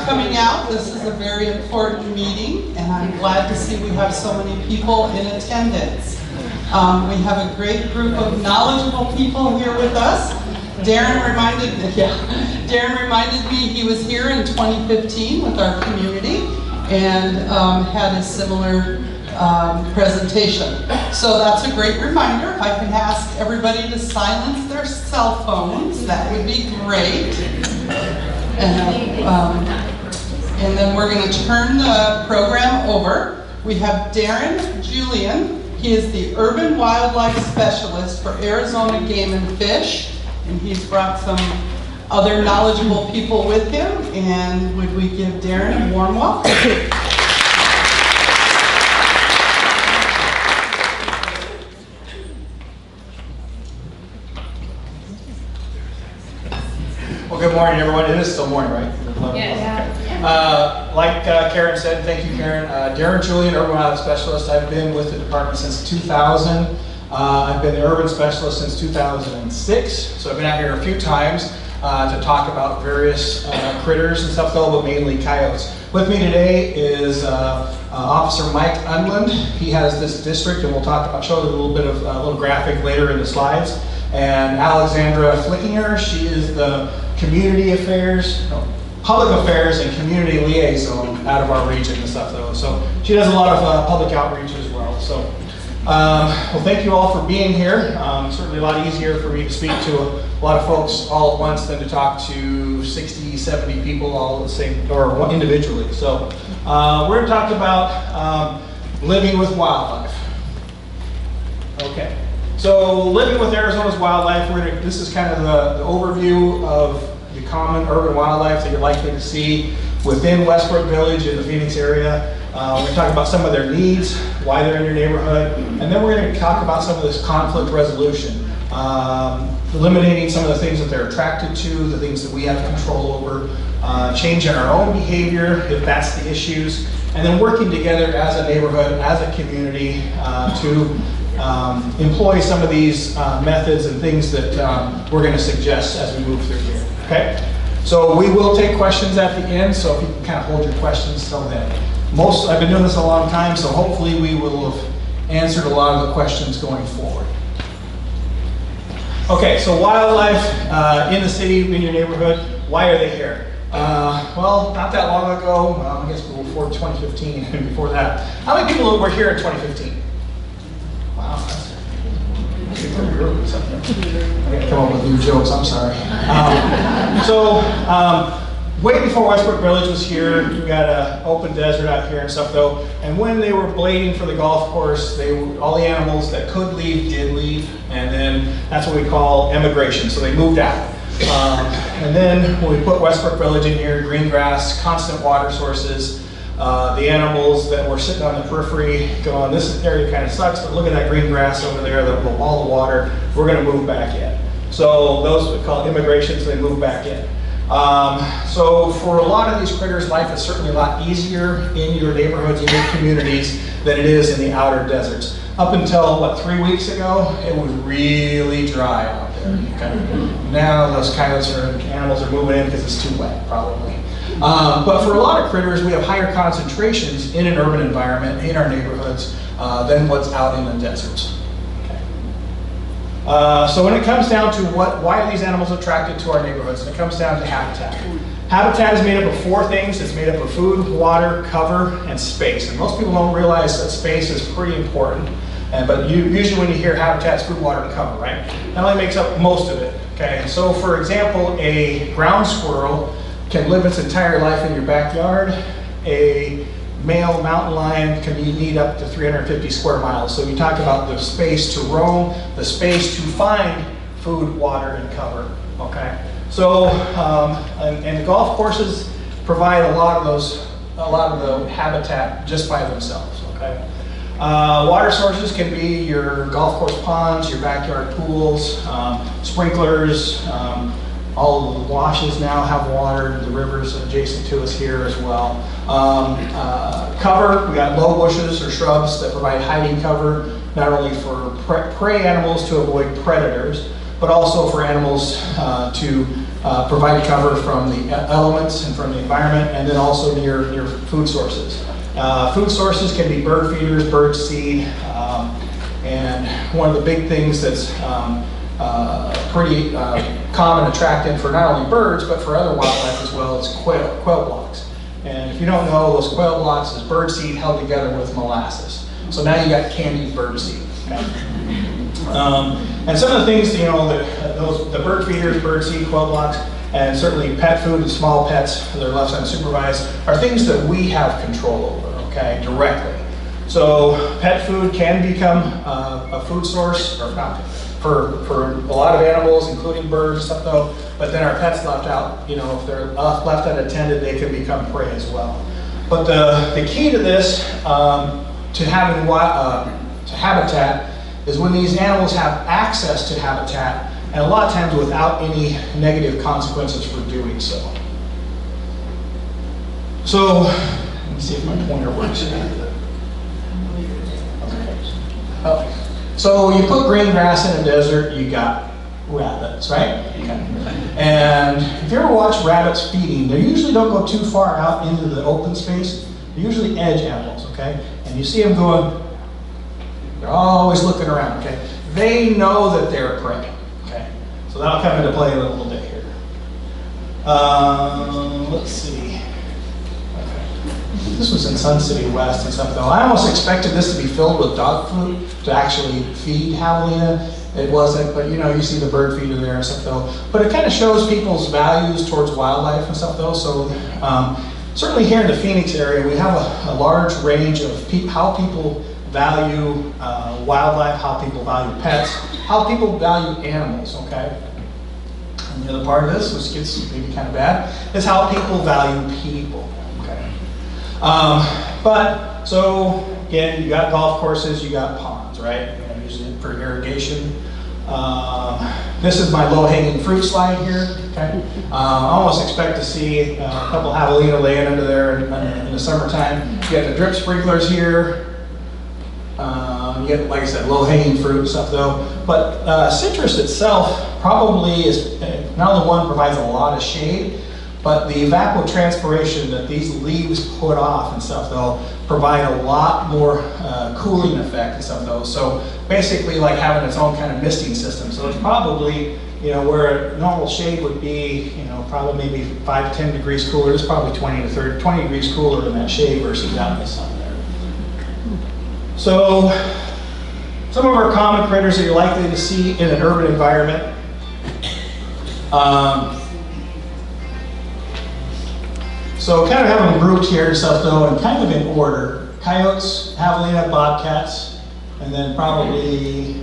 coming out. This is a very important meeting, and I'm glad to see we have so many people in attendance. We have a great group of knowledgeable people here with us. Darren reminded me he was here in 2015 with our community and had a similar presentation. So that's a great reminder. If I can ask everybody to silence their cell phones, that would be great. And then we're going to turn the program over. We have Darren Julian. He is the Urban Wildlife Specialist for Arizona Game and Fish, and he's brought some other knowledgeable people with him. And would we give Darren a warm welcome? Well, good morning, everyone. It is still morning, right? Yes. Okay. Like Karen said, thank you, Karen. Darren Julian, Urban Wildlife Specialist. I've been with the department since 2000. I've been the Urban Specialist since 2006, so I've been out here a few times to talk about various critters and stuff, though, but mainly coyotes. With me today is Officer Mike Unland. He has this district, and we'll show you a little bit of a little graphic later in the slides. And Alexandra Flickinger, she is the Public Affairs and Community Liaison out of our region and stuff, though. So she does a lot of public outreach as well. So, well, thank you all for being here. Certainly a lot easier for me to speak to a lot of folks all at once than to talk to 60, 70 people all at the same, or individually. So we're going to talk about living with wildlife. Okay. So living with Arizona's wildlife, this is kind of the overview of the common urban wildlife that you're likely to see within Westbrook Village in the Phoenix area. We're going to talk about some of their needs, why they're in your neighborhood, and then we're going to talk about some of this conflict resolution, eliminating some of the things that they're attracted to, the things that we have control over, changing our own behavior if that's the issues, and then working together as a neighborhood, as a community to employ some of these methods and things that we're going to suggest as we move through here. Okay? So we will take questions at the end, so if you can kind of hold your questions till then. I've been doing this a long time, so hopefully we will have answered a lot of the questions going forward. Okay, so wildlife in the city, in your neighborhood, why are they here? Well, not that long ago, I guess before 2015 and before that. How many people were here in 2015? Wow, that's I gotta come up with new jokes, I'm sorry. Way before Westbrook Village was here, we got an open desert out here and stuff though, and when they were blading for the golf course, all the animals that could leave did leave, and then that's what we call emigration, so they moved out. And then when we put Westbrook Village in here, green grass, constant water sources, the animals that were sitting on the periphery going, this area kind of sucks, but look at that green grass over there, all the water, we're going to move back in. So those we call immigrations, they move back in. So for a lot of these critters, life is certainly a lot easier in your neighborhoods, in your communities, than it is in the outer deserts. Up until, 3 weeks ago, it was really dry out there. Now those coyotes and animals are moving in because it's too wet, probably. But for a lot of critters, we have higher concentrations in an urban environment, in our neighborhoods, than what's out in the deserts. So when it comes down to why are these animals attracted to our neighborhoods, and it comes down to habitat. Habitat is made up of 4 things. It's made up of food, water, cover, and space. And most people don't realize that space is pretty important. But usually when you hear habitat, it's food, water, and cover, right? That only makes up most of it. Okay. So for example, a ground squirrel can live its entire life in your backyard. A male mountain lion can need up to 350 square miles. So you talk about the space to roam, the space to find food, water, and cover. Okay. So and the golf courses provide a lot of the habitat just by themselves. Okay. Water sources can be your golf course ponds, your backyard pools, sprinklers. All of the washes now have water, the rivers adjacent to us here as well. Cover, we got low bushes or shrubs that provide hiding cover, not only for prey animals to avoid predators, but also for animals to provide cover from the elements and from the environment, and then also your food sources. Food sources can be bird feeders, bird seed, and one of the big things that's pretty common attractant for not only birds, but for other wildlife as well, is quail blocks. And if you don't know, those quail blocks is bird seed held together with molasses. So now you got candied bird seed. Okay? And some of the things, you know, the bird feeders, bird seed, quail blocks, and certainly pet food and small pets that are left unsupervised are things that we have control over, okay, directly. So pet food can become a food source or not for a lot of animals, including birds and stuff though, but then our pets left out, you know, if they're left unattended, they can become prey as well. But the key to this, to having to habitat, is when these animals have access to habitat, and a lot of times without any negative consequences for doing so. So, let me see if my pointer works here. Okay. So you put green grass in a desert, you got rabbits, right? Okay. And if you ever watch rabbits feeding, they usually don't go too far out into the open space. They're usually edge animals, okay? And you see them going, they're always looking around, okay? They know that they're prey, okay? So that'll come into play in a little bit here. Let's see. This was in Sun City West and stuff though. I almost expected this to be filled with dog food to actually feed javelina. It wasn't, but you know, you see the bird feeder there and stuff though. But it kind of shows people's values towards wildlife and stuff though. So certainly here in the Phoenix area, we have a large range of how people value wildlife, how people value pets, how people value animals, okay? And the other part of this, which gets maybe kind of bad, is how people value people. But, so, again, you got golf courses, you got ponds, right? You know, usually for irrigation. This is my low-hanging fruit slide here, okay? I almost expect to see a couple javelina laying under there in the summertime. You got the drip sprinklers here. You get, like I said, low-hanging fruit and stuff though. But citrus itself probably is, not only one provides a lot of shade, but the evapotranspiration that these leaves put off and stuff though provide a lot more cooling effect and stuff though. So basically like having its own kind of misting system. So it's probably, you know, where a normal shade would be, you know, probably maybe 5 to 10 degrees cooler, it's probably 20 degrees cooler in that shade versus out in the sun there. So some of our common critters that you're likely to see in an urban environment. So kind of have them grouped here and stuff though, and kind of in order. Coyotes, javelina, bobcats, and then probably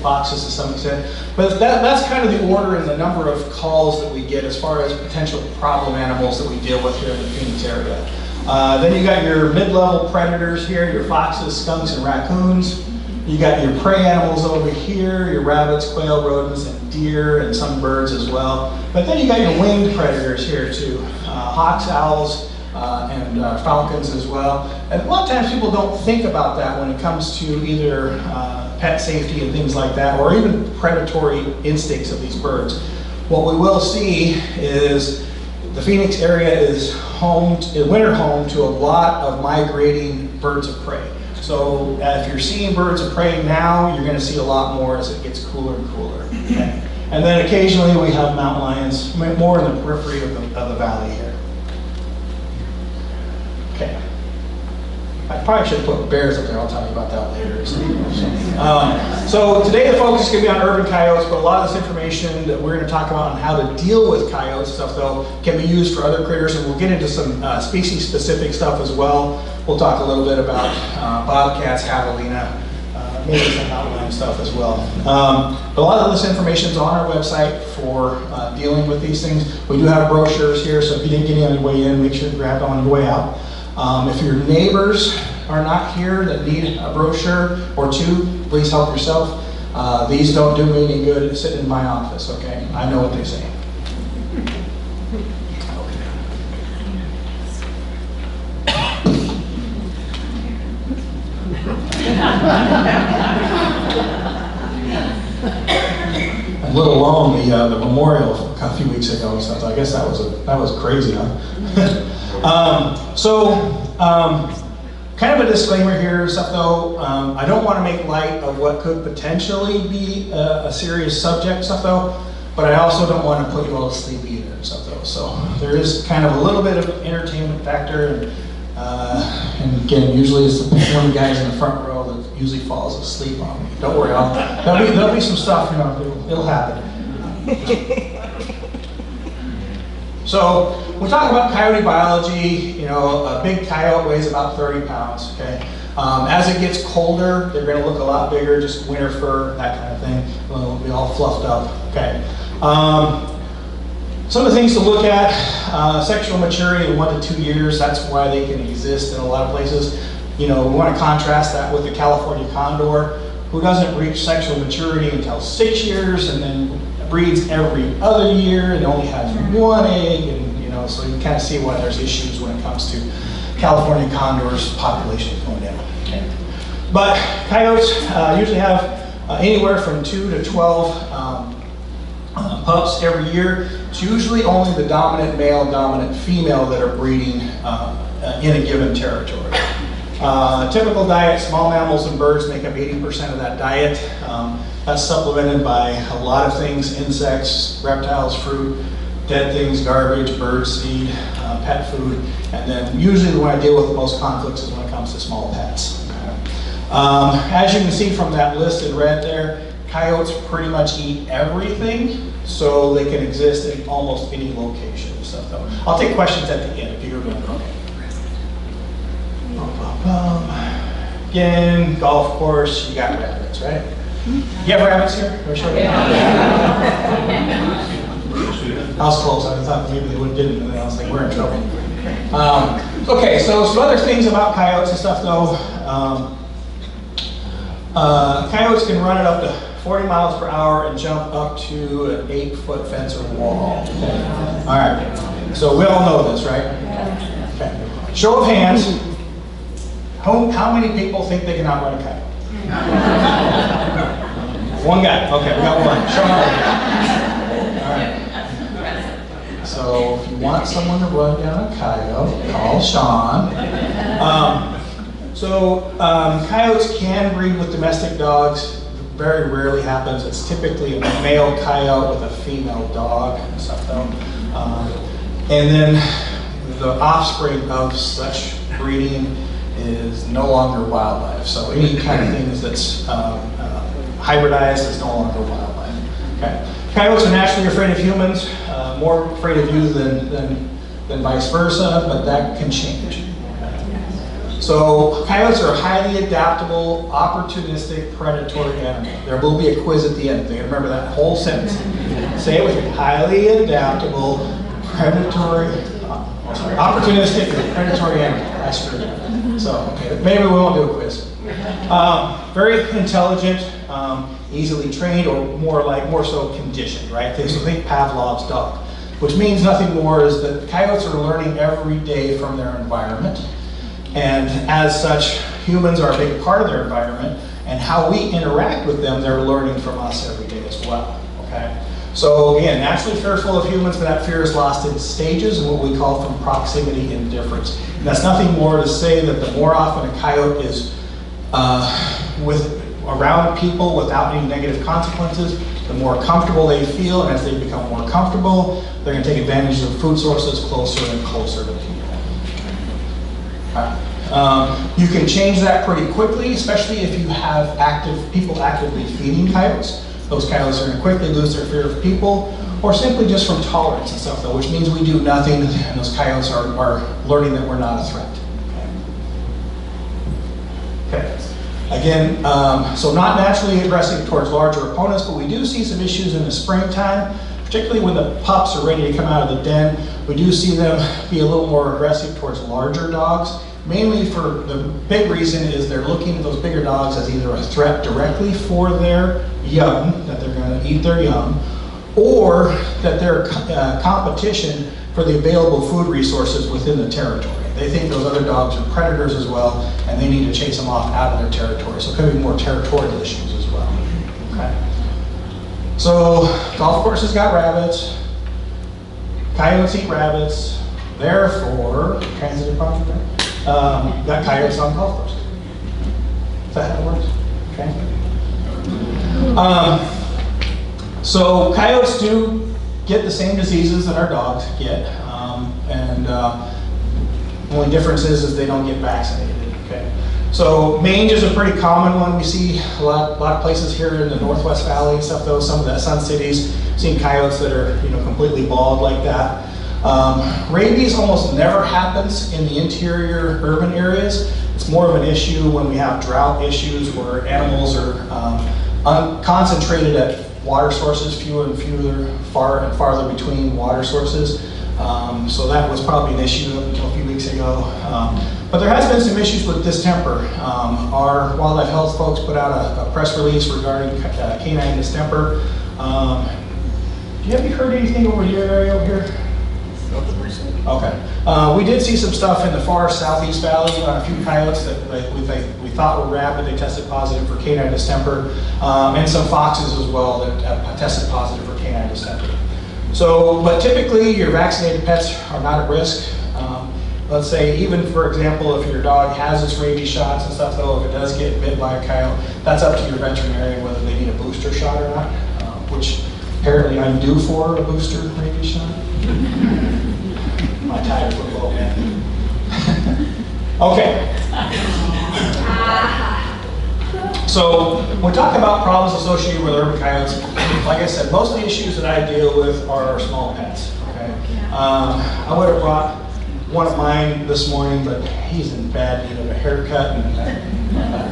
foxes to some extent. But that's kind of the order and the number of calls that we get as far as potential problem animals that we deal with here in the Phoenix area. Then you got your mid-level predators here, your foxes, skunks, and raccoons. You got your prey animals over here, your rabbits, quail, rodents, and deer, and some birds as well. But then you got your winged predators here too. Hawks, owls, and falcons as well. And a lot of times people don't think about that when it comes to either pet safety and things like that, or even predatory instincts of these birds. What we will see is the Phoenix area is winter home to a lot of migrating birds of prey. So if you're seeing birds of prey now, you're going to see a lot more as it gets cooler and cooler. Okay? And then occasionally we have mountain lions, more in the periphery of the valley here. Okay. I probably should have put bears up there. I'll tell you about that later. So today the focus is going to be on urban coyotes, but a lot of this information that we're going to talk about on how to deal with coyotes stuff though can be used for other critters, and we'll get into some species-specific stuff as well. We'll talk a little bit about bobcats, javelina, maybe some outline stuff as well. But a lot of this information is on our website for dealing with these things. We do have brochures here, so if you didn't get any on your way in, make sure to grab it on your way out. If your neighbors are not here that need a brochure or two, please help yourself. These don't do me any good sitting in my office, okay? I know what they say. A little alone the memorial a few weeks ago, so I guess that was crazy, huh? Kind of a disclaimer here and stuff though. I don't want to make light of what could potentially be a serious subject stuff though, but I also don't want to put you all to sleep either and stuff though. So there is kind of a little bit of an entertainment factor, and again, usually it's one of the guys in the front row that usually falls asleep on me. Don't worry, there'll be some stuff, you know, it'll happen. So we'll talk about coyote biology. You know, a big coyote weighs about 30 pounds, okay? As it gets colder, they're gonna look a lot bigger, just winter fur, that kind of thing. They'll be all fluffed up, okay? Some of the things to look at, sexual maturity in 1 to 2 years, that's why they can exist in a lot of places. You know, we wanna contrast that with the California condor, who doesn't reach sexual maturity until 6 years and then breeds every other year and only has 1 egg, and you know, so you kind of see why there's issues when it comes to California condors population going down. Okay. But coyotes usually have anywhere from 2 to 12 pups every year. It's usually only the dominant male and dominant female that are breeding in a given territory. Typical diet, small mammals and birds make up 80% of that diet. That's supplemented by a lot of things, insects, reptiles, fruit, dead things, garbage, bird seed, pet food, and then usually when I deal with the most conflicts is when it comes to small pets. As you can see from that list in red there, coyotes pretty much eat everything, so they can exist in almost any location and stuff though. I'll take questions at the end if you're going to okay. Again, golf course, you got rabbits, right? You have rabbits here? I was close. I thought maybe they didn't, and then I was like, we're in trouble. Okay, so some other things about coyotes and stuff though. Coyotes can run it up to 40 miles per hour and jump up to an 8-foot fence or wall. Okay. All right, so we all know this, right? Okay. Show of hands. How many people think they can outrun a coyote? One guy. Okay, we got one. Show him. All right. So if you want someone to run down a coyote, call Sean. Coyotes can breed with domestic dogs. Very rarely happens. It's typically a male coyote with a female dog and stuff though. And then the offspring of such breeding is no longer wildlife. So any kind of things that's hybridized is no longer wildlife. Okay. Coyotes are naturally afraid of humans, more afraid of you than vice versa, but that can change. So coyotes are a highly adaptable, opportunistic, predatory animal. There will be a quiz at the end. Remember that whole sentence. Say it with me. Highly adaptable, predatory, opportunistic, and predatory animal. That's true. So, okay, maybe we won't do a quiz. Very intelligent, easily trained, or more so conditioned, right? So think Pavlov's dog, which means nothing more is that coyotes are learning every day from their environment. And as such, humans are a big part of their environment, and how we interact with them, they're learning from us every day as well, okay? So again, naturally fearful of humans, but that fear is lost in stages and what we call from proximity indifference. And that's nothing more to say that the more often a coyote is around people without any negative consequences, the more comfortable they feel, and as they become more comfortable, they're going to take advantage of food sources closer and closer to people. You can change that pretty quickly, especially if you have people actively feeding coyotes. Those coyotes are going to quickly lose their fear of people, or simply just from tolerance and stuff, though, which means we do nothing, and those coyotes are learning that we're not a threat. Okay. Again, so not naturally aggressive towards larger opponents, but we do see some issues in the springtime, particularly when the pups are ready to come out of the den. We do see them be a little more aggressive towards larger dogs, mainly for the big reason is they're looking at those bigger dogs as either a threat directly for their young, that they're going to eat their young, or that they're competition for the available food resources within the territory. They think those other dogs are predators as well, and they need to chase them off out of their territory. So it could be more territorial issues as well. Okay. So golf courses got rabbits, coyotes eat rabbits, therefore, transitive property, got coyotes on golf courses. Is that how it works? Okay. So coyotes do get the same diseases that our dogs get, and the only difference is they don't get vaccinated. Okay. So mange is a pretty common one. We see a lot of places here in the Northwest Valley and stuff. Though some of the Sun Cities, seeing coyotes that are completely bald like that. Rabies almost never happens in the interior urban areas. It's more of an issue when we have drought issues where animals are concentrated at water sources, fewer and farther between water sources. So that was probably an issue until a few weeks ago. But there has been some issues with distemper. Our wildlife health folks put out a press release regarding canine distemper. Have you heard anything over your area over here? Okay. We did see some stuff in the far southeast valley on a few coyotes that we thought were rabid. They tested positive for canine distemper, and some foxes as well that tested positive for canine distemper. So, but typically your vaccinated pets are not at risk. Let's say even, for example, if your dog has its rabies shots and stuff, though, if it does get bit by a coyote, that's up to your veterinarian whether they need a booster shot or not, which apparently I'm due for a booster rabies shot. My tired football man. Okay. So when we talk about problems associated with urban coyotes, like I said, most of the issues that I deal with are small pets. Okay. I would have brought one of mine this morning, but he's in bad need of a haircut, and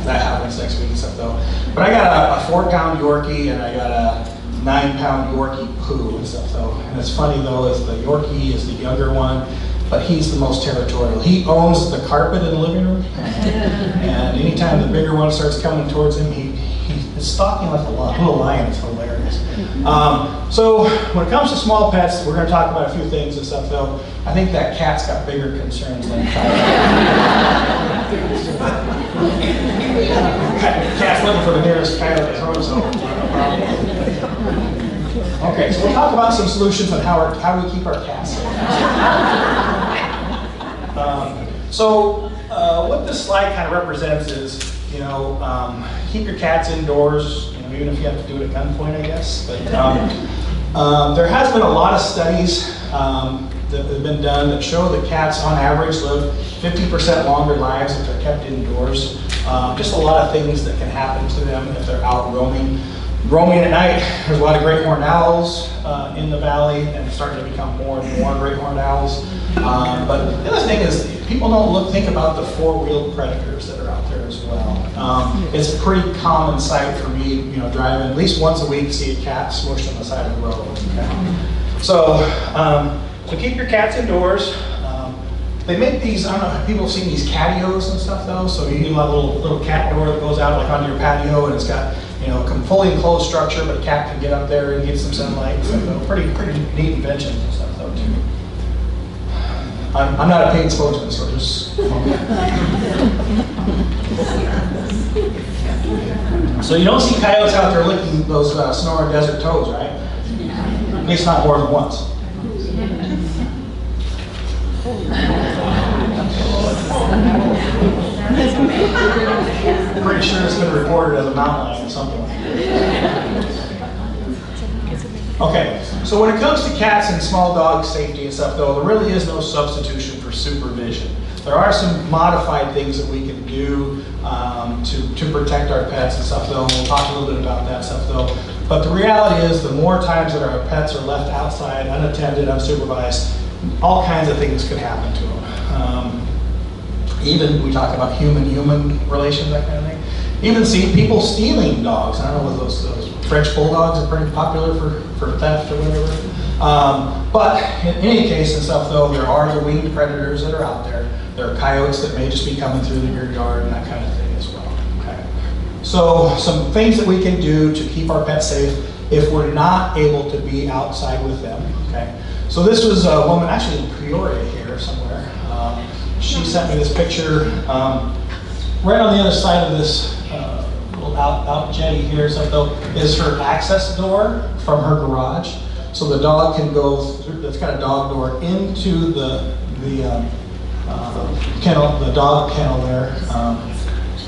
that happens next week and stuff though. But I got a 4-pound Yorkie and I got a 9-pound Yorkie poo and stuff though. And it's funny though, is the Yorkie is the younger one, but he's the most territorial. He owns the carpet in the living room, and anytime the bigger one starts coming towards him, he's stalking like a little lion. It's hilarious. So when it comes to small pets, we're going to talk about a few things and stuff though. I think that cat's got bigger concerns than cat's looking for the nearest coyote to throw himself. Okay, so we'll talk about some solutions on how do we keep our cats safe. What this slide kind of represents is, keep your cats indoors, even if you have to do it at gunpoint, I guess. But there has been a lot of studies that have been done that show that cats, on average, live 50% longer lives if they're kept indoors. Just a lot of things that can happen to them if they're out roaming. Roaming at night, there's a lot of great horned owls in the valley, and it's starting to become more and more great horned owls. But the other thing is, people don't think about the 4-wheeled predators that are out there as well. It's a pretty common sight for me, driving at least once a week to see a cat smushed on the side of the road. Okay? So keep your cats indoors. They make these, I don't know if people have seen these catios and stuff though, so you have a little cat door that goes out like onto your patio, and it's got fully enclosed structure, but a cat can get up there and get some sunlight. So pretty neat inventions and stuff though too. I'm not a paid spokesman, so just. So you don't see coyotes out there licking those Sonora desert toads, right? At least not more than once. Pretty sure it's been reported as a mountain lion or something like that. Okay, so when it comes to cats and small dog safety and stuff though, there really is no substitution for supervision. There are some modified things that we can do to protect our pets and stuff though, and we'll talk a little bit about that stuff though. But the reality is, the more times that our pets are left outside, unattended, unsupervised, all kinds of things could happen to them. Even we talk about human-human relations, that kind of thing. Even see people stealing dogs. I don't know, those French bulldogs are pretty popular for theft or whatever. But in any case and stuff though, there are the winged predators that are out there. There are coyotes that may just be coming through your yard and that kind of thing as well. Okay. So some things that we can do to keep our pets safe if we're not able to be outside with them. Okay. So this was a woman actually in Peoria here somewhere. She sent me this picture right on the other side of this little out jetty here, so though, is her access door from her garage. So the dog can go through, it's got a dog door into the kennel, the dog kennel there.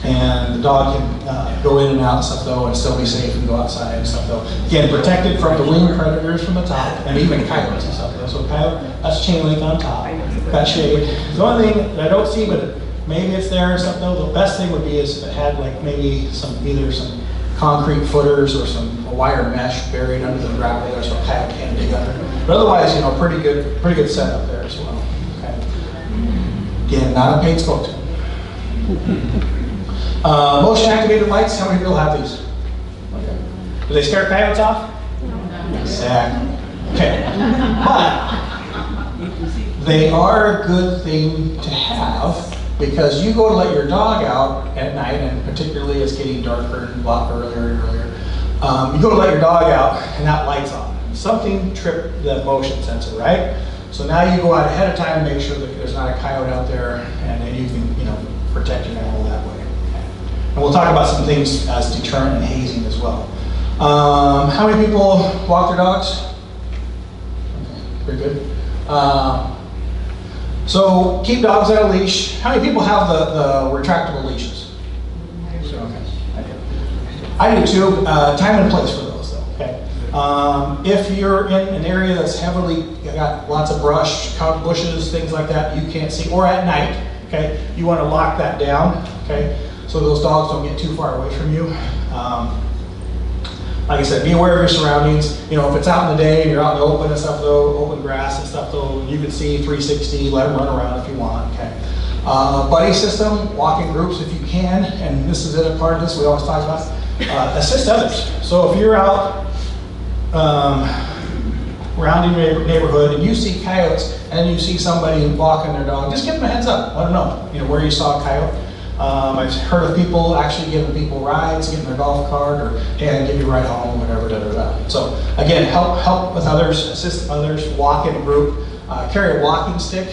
And the dog can go in and out and stuff though, and still be safe and go outside and stuff though. Again, protected from the winged predators from the top, and even coyotes and stuff though. So coyote, that's chain link on top, got shade. The only thing that I don't see, but maybe it's there and stuff though, the best thing would be is if it had like maybe either some concrete footers or some wire mesh buried under the gravel there so a coyote can't dig under. But otherwise, you know, pretty good setup there as well. Okay. Again, not a paid spoke to. Motion activated lights, how many people have these? Okay. Do they scare coyotes off? No. Exactly. Okay. But they are a good thing to have because you go to let your dog out at night, and particularly it's getting darker and a lot earlier and earlier. You go to let your dog out and that light's on. Something tripped the motion sensor, right? So now you go out ahead of time to make sure that there's not a coyote out there, and then you can, you know, protect your animal that way. And we'll talk about some things as deterrent and hazing as well. How many people walk their dogs? Okay, very good. So keep dogs on a leash. How many people have the retractable leashes? Okay. I do too. Time and place for those though. Okay. If you're in an area that's heavily got lots of brush, bushes, things like that, you can't see, or at night, okay, you want to lock that down, okay, so those dogs don't get too far away from you. Like I said, be aware of your surroundings. You know, if it's out in the day and you're out in the open and stuff though, open grass and stuff though, you can see 360, let them run around if you want, okay. Buddy system, walk in groups if you can, and this is a part of this we always talk about, assist others. So if you're out around your neighborhood and you see coyotes and you see somebody walking their dog, just give them a heads up, let them know, you know, where you saw a coyote. I've heard of people actually giving people rides, getting their golf cart, or hey, I give you a ride home, whatever, da da da. So again, help with others, assist others, walk in a group, carry a walking stick.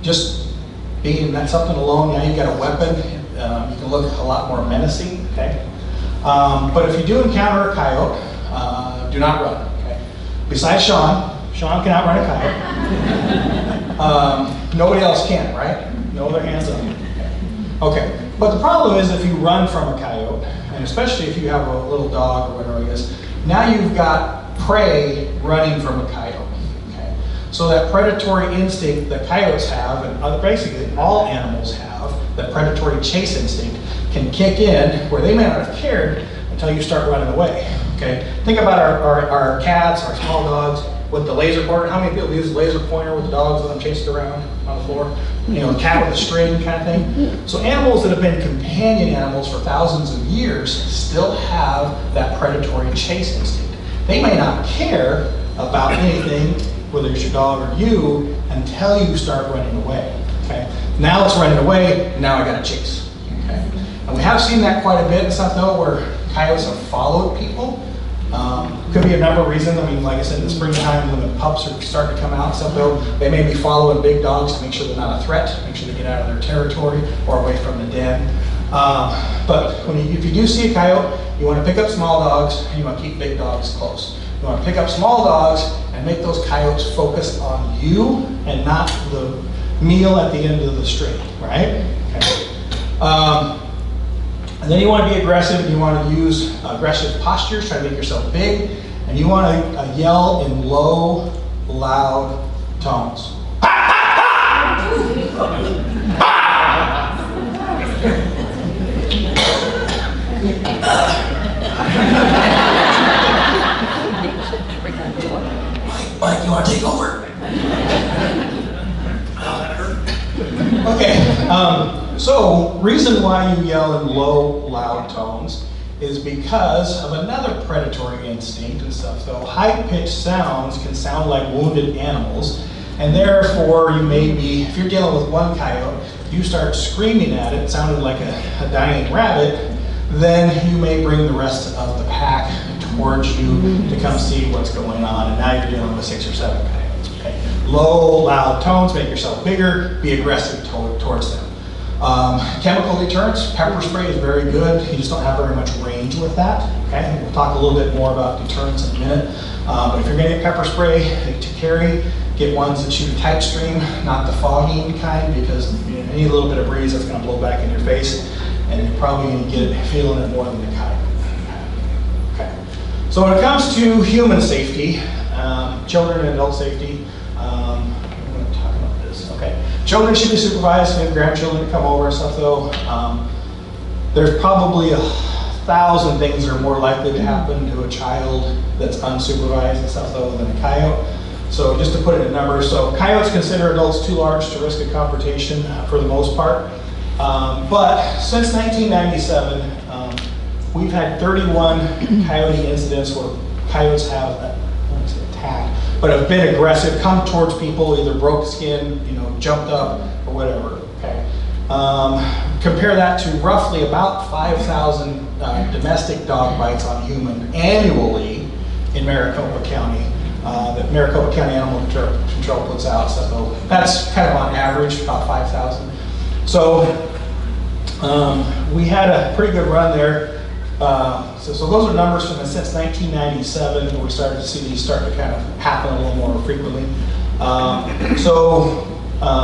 Just being that something alone, now you've got a weapon, you can look a lot more menacing, okay? But if you do encounter a coyote, do not run, okay? Besides Sean cannot run a coyote. Nobody else can, right? No other hands up. Okay, but the problem is if you run from a coyote, and especially if you have a little dog or whatever it is, now you've got prey running from a coyote. Okay, so that predatory instinct that coyotes have, and basically all animals have, that predatory chase instinct can kick in where they may not have cared until you start running away. Okay, think about our cats, our small dogs with the laser pointer. How many people use the laser pointer with the dogs with them chased around on the floor? You know, a cat with a string kind of thing. So animals that have been companion animals for thousands of years still have that predatory chase instinct. They may not care about anything, whether it's your dog or you, until you start running away. Okay. Now it's running away, now I got to chase. Okay. And we have seen that quite a bit and stuff though, where coyotes have followed people. Could be a number of reasons. I mean, like I said, in the springtime when the pups are starting to come out and stuff though, they may be following big dogs to make sure they're not a threat, make sure they get out of their territory or away from the den. But if you do see a coyote, you want to pick up small dogs and you want to keep big dogs close. You want to pick up small dogs and make those coyotes focus on you and not the meal at the end of the string, right? Okay. And then you want to be aggressive, you want to use aggressive postures, try to make yourself big, and you want to yell in low, loud tones. Mike, you want to take over? Oh, that hurt. Okay. So, reason why you yell in low, loud tones is because of another predatory instinct and stuff. So, high-pitched sounds can sound like wounded animals, and therefore you may be, if you're dealing with one coyote, you start screaming at it, sounding like a dying rabbit, then you may bring the rest of the pack towards you to come see what's going on, and now you're dealing with 6 or 7 coyotes. Okay? Low, loud tones, make yourself bigger, be aggressive towards them. Chemical deterrents, pepper spray is very good. You just don't have very much range with that. Okay, we'll talk a little bit more about deterrents in a minute. But if you're going to get pepper spray to carry, get ones that shoot a tight stream, not the fogging kind, because you need a little bit of breeze that's going to blow back in your face, and you're probably going to get feeling it more than the kite. Okay. So when it comes to human safety, children and adult safety, I'm going to talk about this. Okay. Children should be supervised. We have grandchildren to come over and stuff though. There's probably 1,000 things that are more likely to happen to a child that's unsupervised and stuff though than a coyote. So just to put it in numbers, so coyotes consider adults too large to risk a confrontation for the most part. But since 1997, we've had 31 coyote incidents where coyotes have, I won't say attacked, but have been aggressive, come towards people, either broke skin, jumped up, or whatever. Okay. Compare that to roughly about 5,000 domestic dog bites on human annually in Maricopa County. That Maricopa County Animal Control puts out. So that's kind of on average, about 5,000. So we had a pretty good run there. So those are numbers from since 1997, where we started to see these start to kind of happen a little more frequently.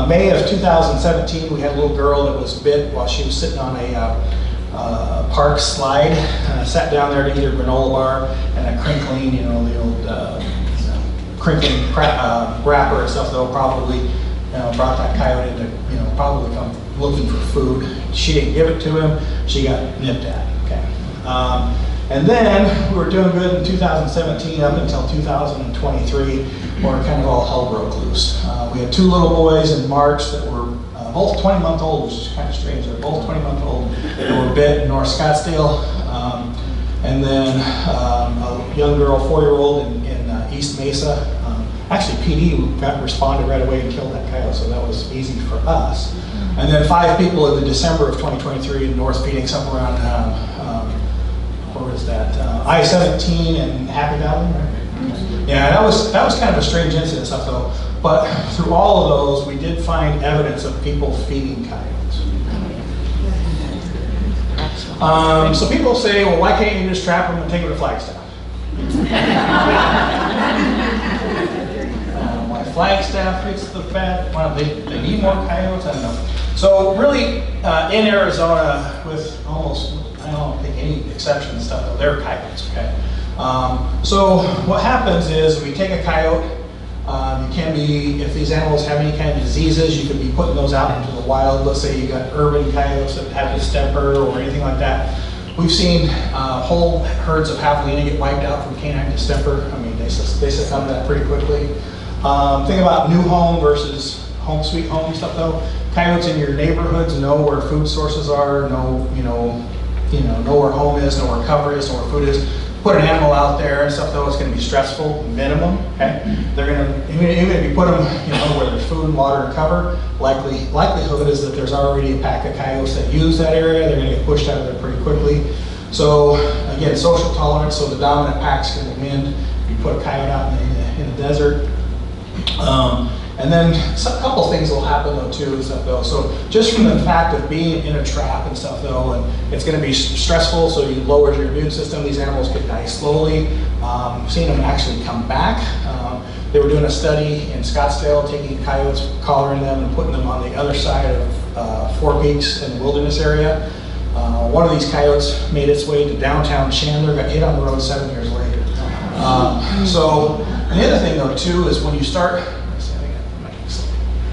May of 2017, we had a little girl that was bit while she was sitting on a park slide. Sat down there to eat her granola bar, and a crinkling, the old crinkling wrapper and stuff, though, probably brought that coyote into, probably come looking for food. She didn't give it to him. She got nipped at. Okay. And then we were doing good in 2017 up until 2023, where kind of all hell broke loose. We had 2 little boys in March that were both 20-month-old, which is kind of strange. They're both 20-month-old. They were bit in North Scottsdale. And then a young girl, 4-year-old in East Mesa. Actually, PD responded right away and killed that coyote, so that was easy for us. And then 5 people in the December of 2023 in North Phoenix, up around, where is that? I-17 and Happy Valley, right? Yeah, that was kind of a strange incident stuff though. But through all of those, we did find evidence of people feeding coyotes. So people say, well, why can't you just trap them and take them to Flagstaff? Why Flagstaff gets the fat? Well, they need more coyotes? I don't know. So really, in Arizona, with almost, I don't think any exception and stuff, though, they're coyotes, okay? So what happens is we take a coyote, you can be, if these animals have any kind of diseases, you could be putting those out into the wild. Let's say you got urban coyotes that have distemper or anything like that. We've seen whole herds of javelina get wiped out from canine distemper. I mean, they succumb to that pretty quickly. Think about new home versus home sweet home stuff though. Coyotes in your neighborhoods know where food sources are, know where home is, know where cover is, know where food is. Put an animal out there and stuff though, it's going to be stressful, minimum. Okay, they're going to, even if you put them, where there's food, water, and cover, likelihood is that there's already a pack of coyotes that use that area. They're going to get pushed out of there pretty quickly. So again, social tolerance. So the dominant packs can win. You put a coyote out in the desert. And then a couple things will happen though too and stuff though. So just from the fact of being in a trap and stuff though, and it's going to be stressful, so you lower your immune system. These animals could die slowly. Seeing them actually come back. They were doing a study in Scottsdale, taking coyotes, collaring them, and putting them on the other side of Four Peaks in the wilderness area. One of these coyotes made its way to downtown Chandler, got hit on the road 7 years later. So the other thing though too is when you start.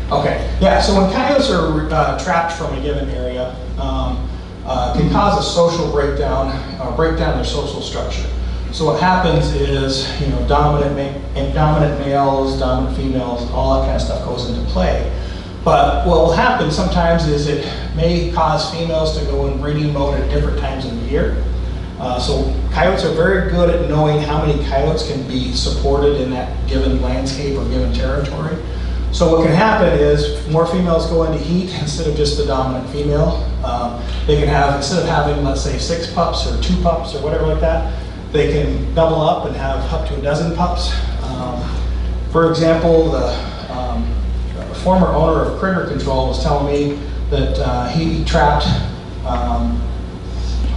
Okay, yeah, so when coyotes are trapped from a given area, it can cause a social breakdown, break down their social structure. So what happens is, dominant males, dominant females, all that kind of stuff goes into play. But what will happen sometimes is it may cause females to go in breeding mode at different times of the year. So coyotes are very good at knowing how many coyotes can be supported in that given landscape or given territory. So what can happen is more females go into heat instead of just the dominant female. They can have, instead of having, let's say, 6 pups or 2 pups or whatever like that, they can double up and have up to a dozen pups. For example, the former owner of Critter Control was telling me that he trapped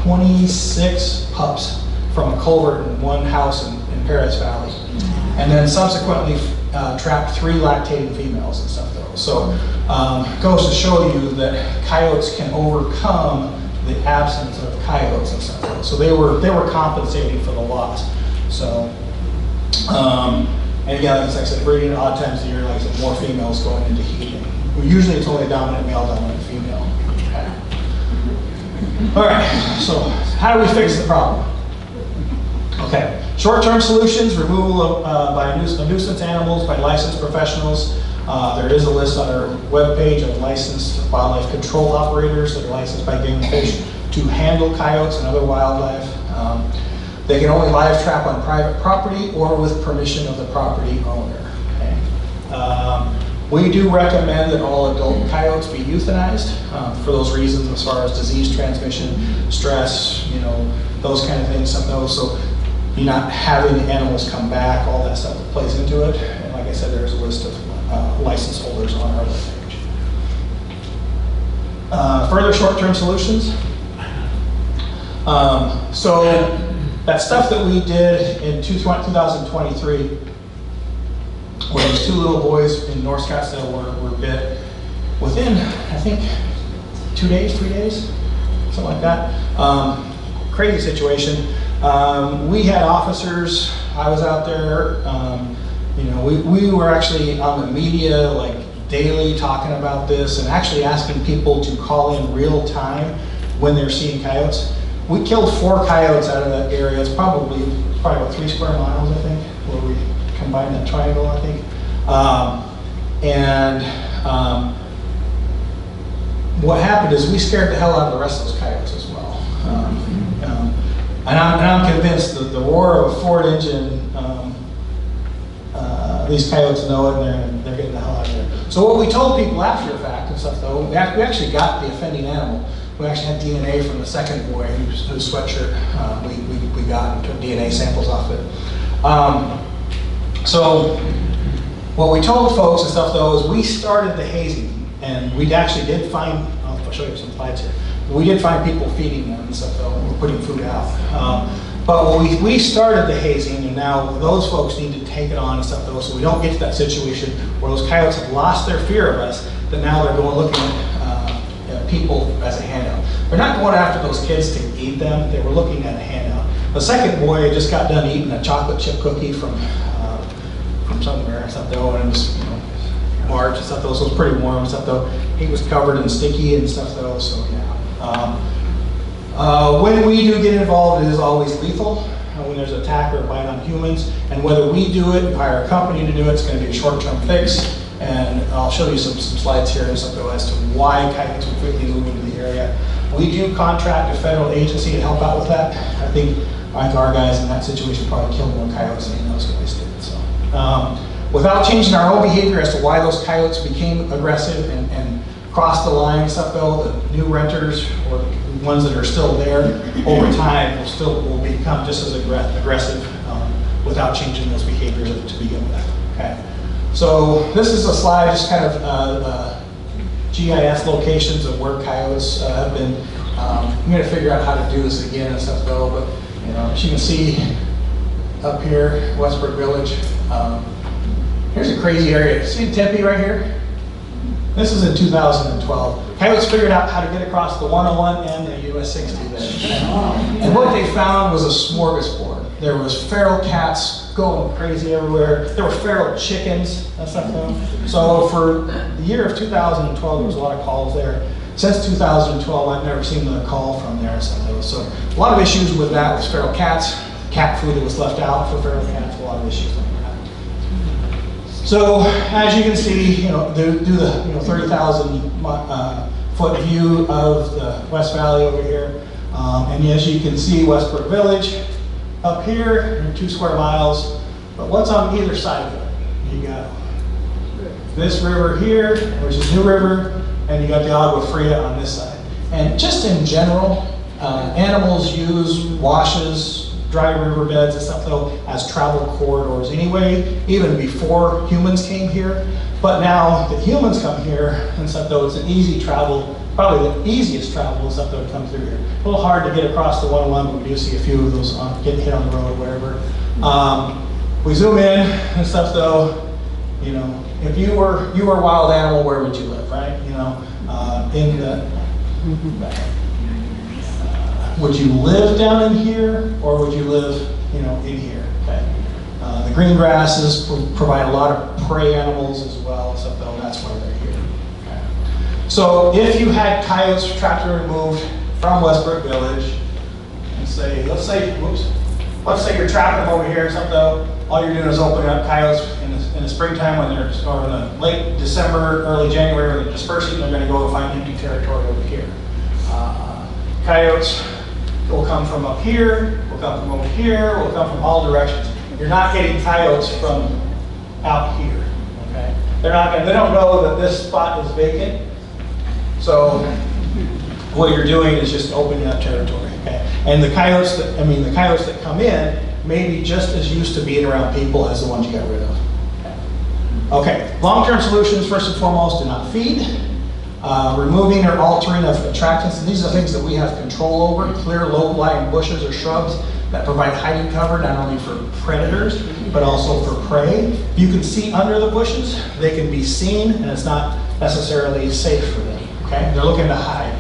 26 pups from a culvert in one house in Paradise Valley, and then subsequently trapped 3 lactating females and stuff though. So goes to show you that coyotes can overcome the absence of coyotes and stuff though. So they were compensating for the loss. So and again, like I said, breeding at odd times of the year, like I said, more females going into heat. Usually it's only a dominant male, dominant female. Okay. All right, so how do we fix the problem? Okay, short-term solutions, removal of by nuisance animals by licensed professionals. There is a list on our webpage of licensed wildlife control operators that are licensed by Game and Fish to handle coyotes and other wildlife. They can only live trap on private property or with permission of the property owner. Okay? We do recommend that all adult coyotes be euthanized for those reasons, as far as disease transmission, stress, those kind of things. Some of those, so you're not having the animals come back, all that stuff that plays into it. And like I said, there's a list of license holders on our webpage. Further short-term solutions. So that stuff that we did in 2023, where these 2 little boys in North Scottsdale were bit within, I think, 2 days, 3 days, something like that. Crazy situation. We had officers. I was out there. We were actually on the media like daily talking about this and actually asking people to call in real time when they're seeing coyotes. We killed 4 coyotes out of that area. It's probably about 3 square miles, I think, where we combined that triangle, I think. What happened is we scared the hell out of the rest of those coyotes as well. And I'm convinced that the roar of a Ford engine, these coyotes know it, and they're getting the hell out of there. So what we told people after the fact and stuff, though, we actually got the offending animal. We actually had DNA from the second boy whose sweatshirt we got and took DNA samples off it. So what we told folks and stuff, though, is we started the hazing, and we actually did find, I'll show you some slides here. We did find people feeding them and stuff, though. We're putting food out. But we started the hazing, and now those folks need to take it on and stuff, though, so we don't get to that situation where those coyotes have lost their fear of us, that now they're going looking at people as a handout. They're not going after those kids to eat them. They were looking at a handout. The second boy just got done eating a chocolate chip cookie from somewhere and stuff, though, and it was March and stuff, though, so it was pretty warm and stuff, though. He was covered in sticky and stuff, though, so yeah. When we do get involved, it is always lethal. When there's an attack or a bite on humans, and whether we do it, hire a company to do it, it's going to be a short-term fix. And I'll show you some slides here and stuff as to why coyotes will quickly move into the area. We do contract a federal agency to help out with that. I think our guys in that situation probably killed more coyotes than those guys did. So, without changing our own behavior as to why those coyotes became aggressive and crossed the line and stuff, though, the new renters or the ones that are still there over time will become just as aggressive without changing those behaviors to begin with. Okay. So this is a slide, just kind of GIS locations of where coyotes have been. I'm going to figure out how to do this again and stuff, though. But as you can see up here, Westbrook Village. Here's a crazy area. See Tempe right here? This is in 2012. Coyotes figured out how to get across the 101 and the US 60 there. And what they found was a smorgasbord. There was feral cats going crazy everywhere. There were feral chickens, that stuff though. So for the year of 2012, there was a lot of calls there. Since 2012, I've never seen a call from there. So a lot of issues with that was feral cats, cat food that was left out for feral cats, a lot of issues like that. So as you can see, do the 30,000 foot view of the West Valley over here. And as you can see, Westbrook Village up here, 2 square miles. But what's on either side of it? You got this river here, which is New River, and you got the Agua Fria on this side. And just in general, animals use washes, dry riverbeds and stuff though as travel corridors anyway, even before humans came here. But now that humans come here and stuff though, it's an easy travel, probably the easiest travel and stuff though to come through here. A little hard to get across the 101, but we do see a few of those getting hit on the road, wherever. We zoom in and stuff though, you know, if you were a wild animal, where would you live, right? You know, would you live down in here, or would you live, you know, in here? Okay. The green grasses provide a lot of prey animals as well, so that's why they're here. Okay. So if you had coyotes trapped and removed from Westbrook Village, and let's say you're trapping them over here or something, all you're doing is opening up coyotes in the springtime when they're, or in the late December, early January when they're dispersing, they're going to go and find empty territory over here. Coyotes will come from up here, will come from over here, will come from all directions. You're not getting coyotes from out here, okay? They don't know that this spot is vacant, so what you're doing is just opening up territory, okay? And the coyotes that come in may be just as used to being around people as the ones you got rid of. Okay, long-term solutions, first and foremost, do not feed. Removing or altering of attractants. These are things that we have control over. Clear low-lying bushes or shrubs that provide hiding cover not only for predators, but also for prey. If you can see under the bushes, they can be seen, and it's not necessarily safe for them, okay? They're looking to hide.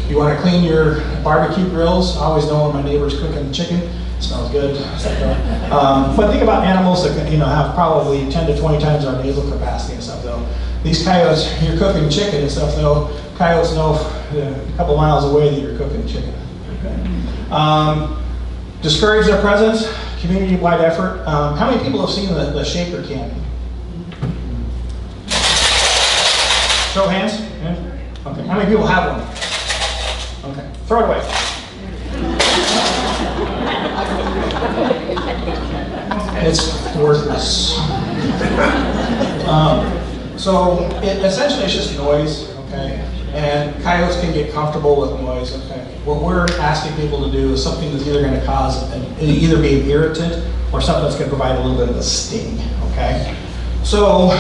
You want to clean your barbecue grills. I always know when my neighbor's cooking chicken. It smells good. But think about animals that can, you know, have probably 10 to 20 times our nasal capacity and stuff though. These coyotes, you're cooking chicken and stuff though, coyotes know a couple miles away that you're cooking chicken. Okay. Discourage their presence, community-wide effort. How many people have seen the shaker can? Show of hands? Yeah? Okay. How many people have one? Okay. Throw it away. It's worthless. So essentially it's just noise, okay? And coyotes can get comfortable with noise, okay? What we're asking people to do is something that's either going to cause either be an irritant or something that's going to provide a little bit of a sting, okay? So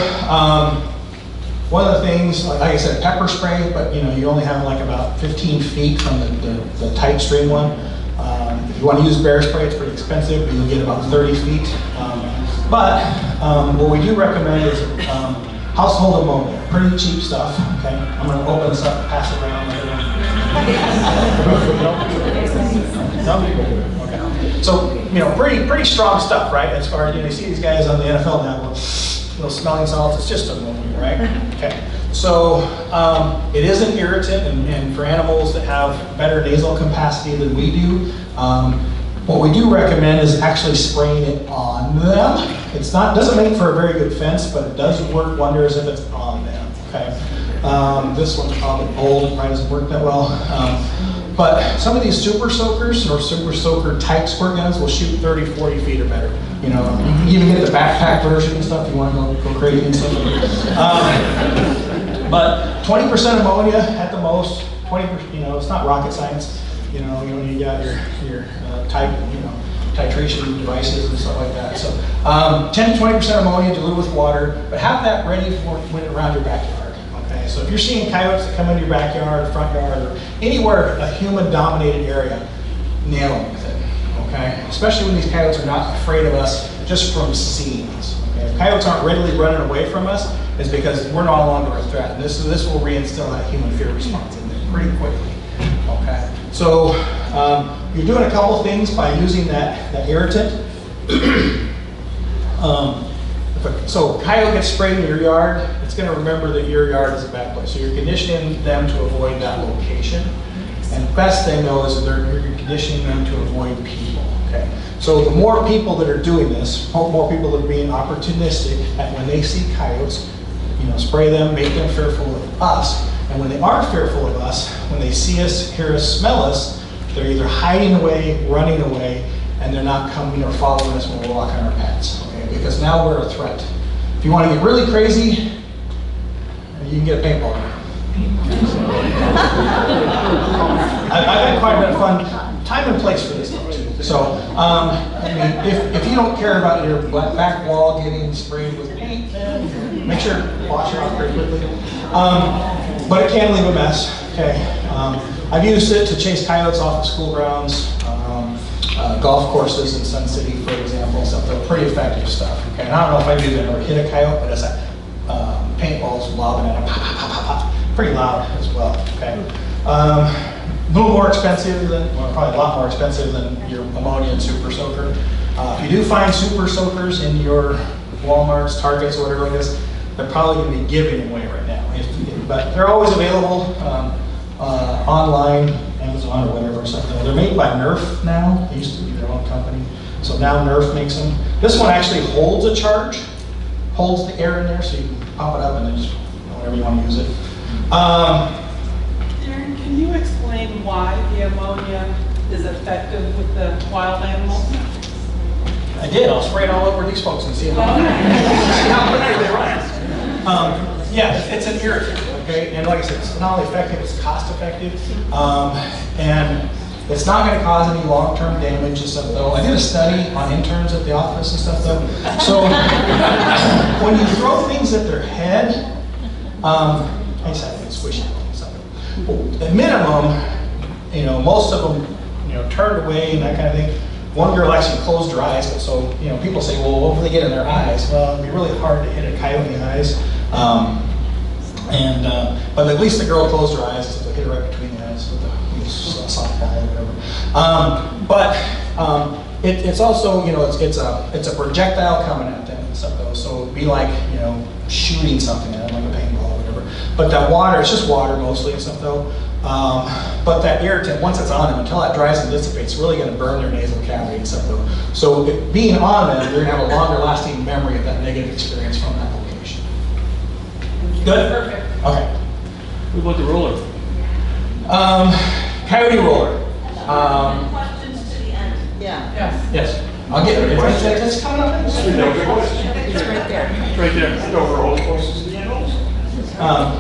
one of the things, like I said, pepper spray, but you know, you only have like about 15 feet from the tight stream one. If you want to use bear spray, it's pretty expensive, but you'll get about 30 feet. What we do recommend is household ammonia, pretty cheap stuff, okay? I'm going to open this up and pass it around. Okay. So, you know, pretty strong stuff, right? As far as, you know, you see these guys on the NFL now, little smelling salts, it's just ammonia, right? Okay. So, it is an irritant, and for animals that have better nasal capacity than we do, what we do recommend is actually spraying it on them. Doesn't make for a very good fence, but it does work wonders if it's on them, okay? This one's probably old, it probably doesn't work that well. But some of these super soakers or super soaker type squirt guns will shoot 30, 40 feet or better. You know, you can even get the backpack version and stuff if you want to go crazy and stuff. But 20% ammonia at the most, 20%, you know, it's not rocket science. You know, when you got your titration devices and stuff like that. So 10 to 20% ammonia diluted with water, but have that ready for when around your backyard. Okay, so if you're seeing coyotes that come into your backyard, front yard, or anywhere a human-dominated area, nail them with it. Okay, especially when these coyotes are not afraid of us just from seeing us. Okay, if coyotes aren't readily running away from us, it's because we're no longer a threat. And this will reinstill that human fear response in there pretty quickly. Okay. So you're doing a couple things by using that irritant. So coyote gets sprayed in your yard, it's going to remember that your yard is a bad place. So you're conditioning them to avoid that location. And the best thing though is that you're conditioning them to avoid people. Okay. So the more people that are doing this, more people that are being opportunistic, and when they see coyotes, you know, spray them, make them fearful of us. And when they are fearful of us, when they see us, hear us, smell us, they're either hiding away, running away, and they're not coming or following us when we're walking our pets. Okay? Because now we're a threat. If you want to get really crazy, you can get a paintball gun. I've had quite a bit of fun. Time and place for this though too. So, I mean, if you don't care about your back wall getting sprayed with paint, then make sure to wash it off very quickly. But it can leave a mess, okay? I've used it to chase coyotes off of school grounds, golf courses in Sun City, for example, so they're pretty effective stuff, okay? And I don't know if I've ever hit a coyote, but it's like paintballs lobbing at them, pop, pop, pop, pop, pretty loud as well, okay? A little more expensive than, well, probably a lot more expensive than your ammonia and super soaker. If you do find super soakers in your Walmarts, Targets, or whatever it is, they're probably going to be giving away right now. But they're always available online, Amazon or whatever. Something. They're made by Nerf now. They used to be their own company. So now Nerf makes them. This one actually holds a charge, holds the air in there, so you can pop it up and then just whenever you want to use it. Darren, can you explain why the ammonia is effective with the wild animals? I did. I'll spray it all over these folks and see how quickly they run. Yeah, it's an irritant, okay? And like I said, it's not only effective, it's cost effective. And it's not going to cause any long-term damage and stuff, though. I did a study on interns at the office and stuff, though. So when you throw things at their head, I just have to squish it. At minimum, you know, most of them, you know, turned away and that kind of thing. One girl actually closed her eyes, but so, you know, people say, well, what will they get in their eyes? Well, it'd be really hard to hit a coyote in the eyes. But at least the girl closed her eyes, so they hit her right between the eyes with a softball or whatever. It's also, you know, it's a projectile coming at them and stuff though. So it'd be like, you know, shooting something at them like a paintball or whatever. But that water, it's just water mostly and stuff though. But that irritant, once it's on them, until that dries and dissipates, it's really going to burn their nasal cavity and stuff though. So being on them, they're going to have a longer lasting memory of that negative experience from that location. Good? Perfect. Okay. What about the roller? Coyote roller. Questions to the end. Yes. Yes. I'll get it. It's coming up. It's right there. It's right there.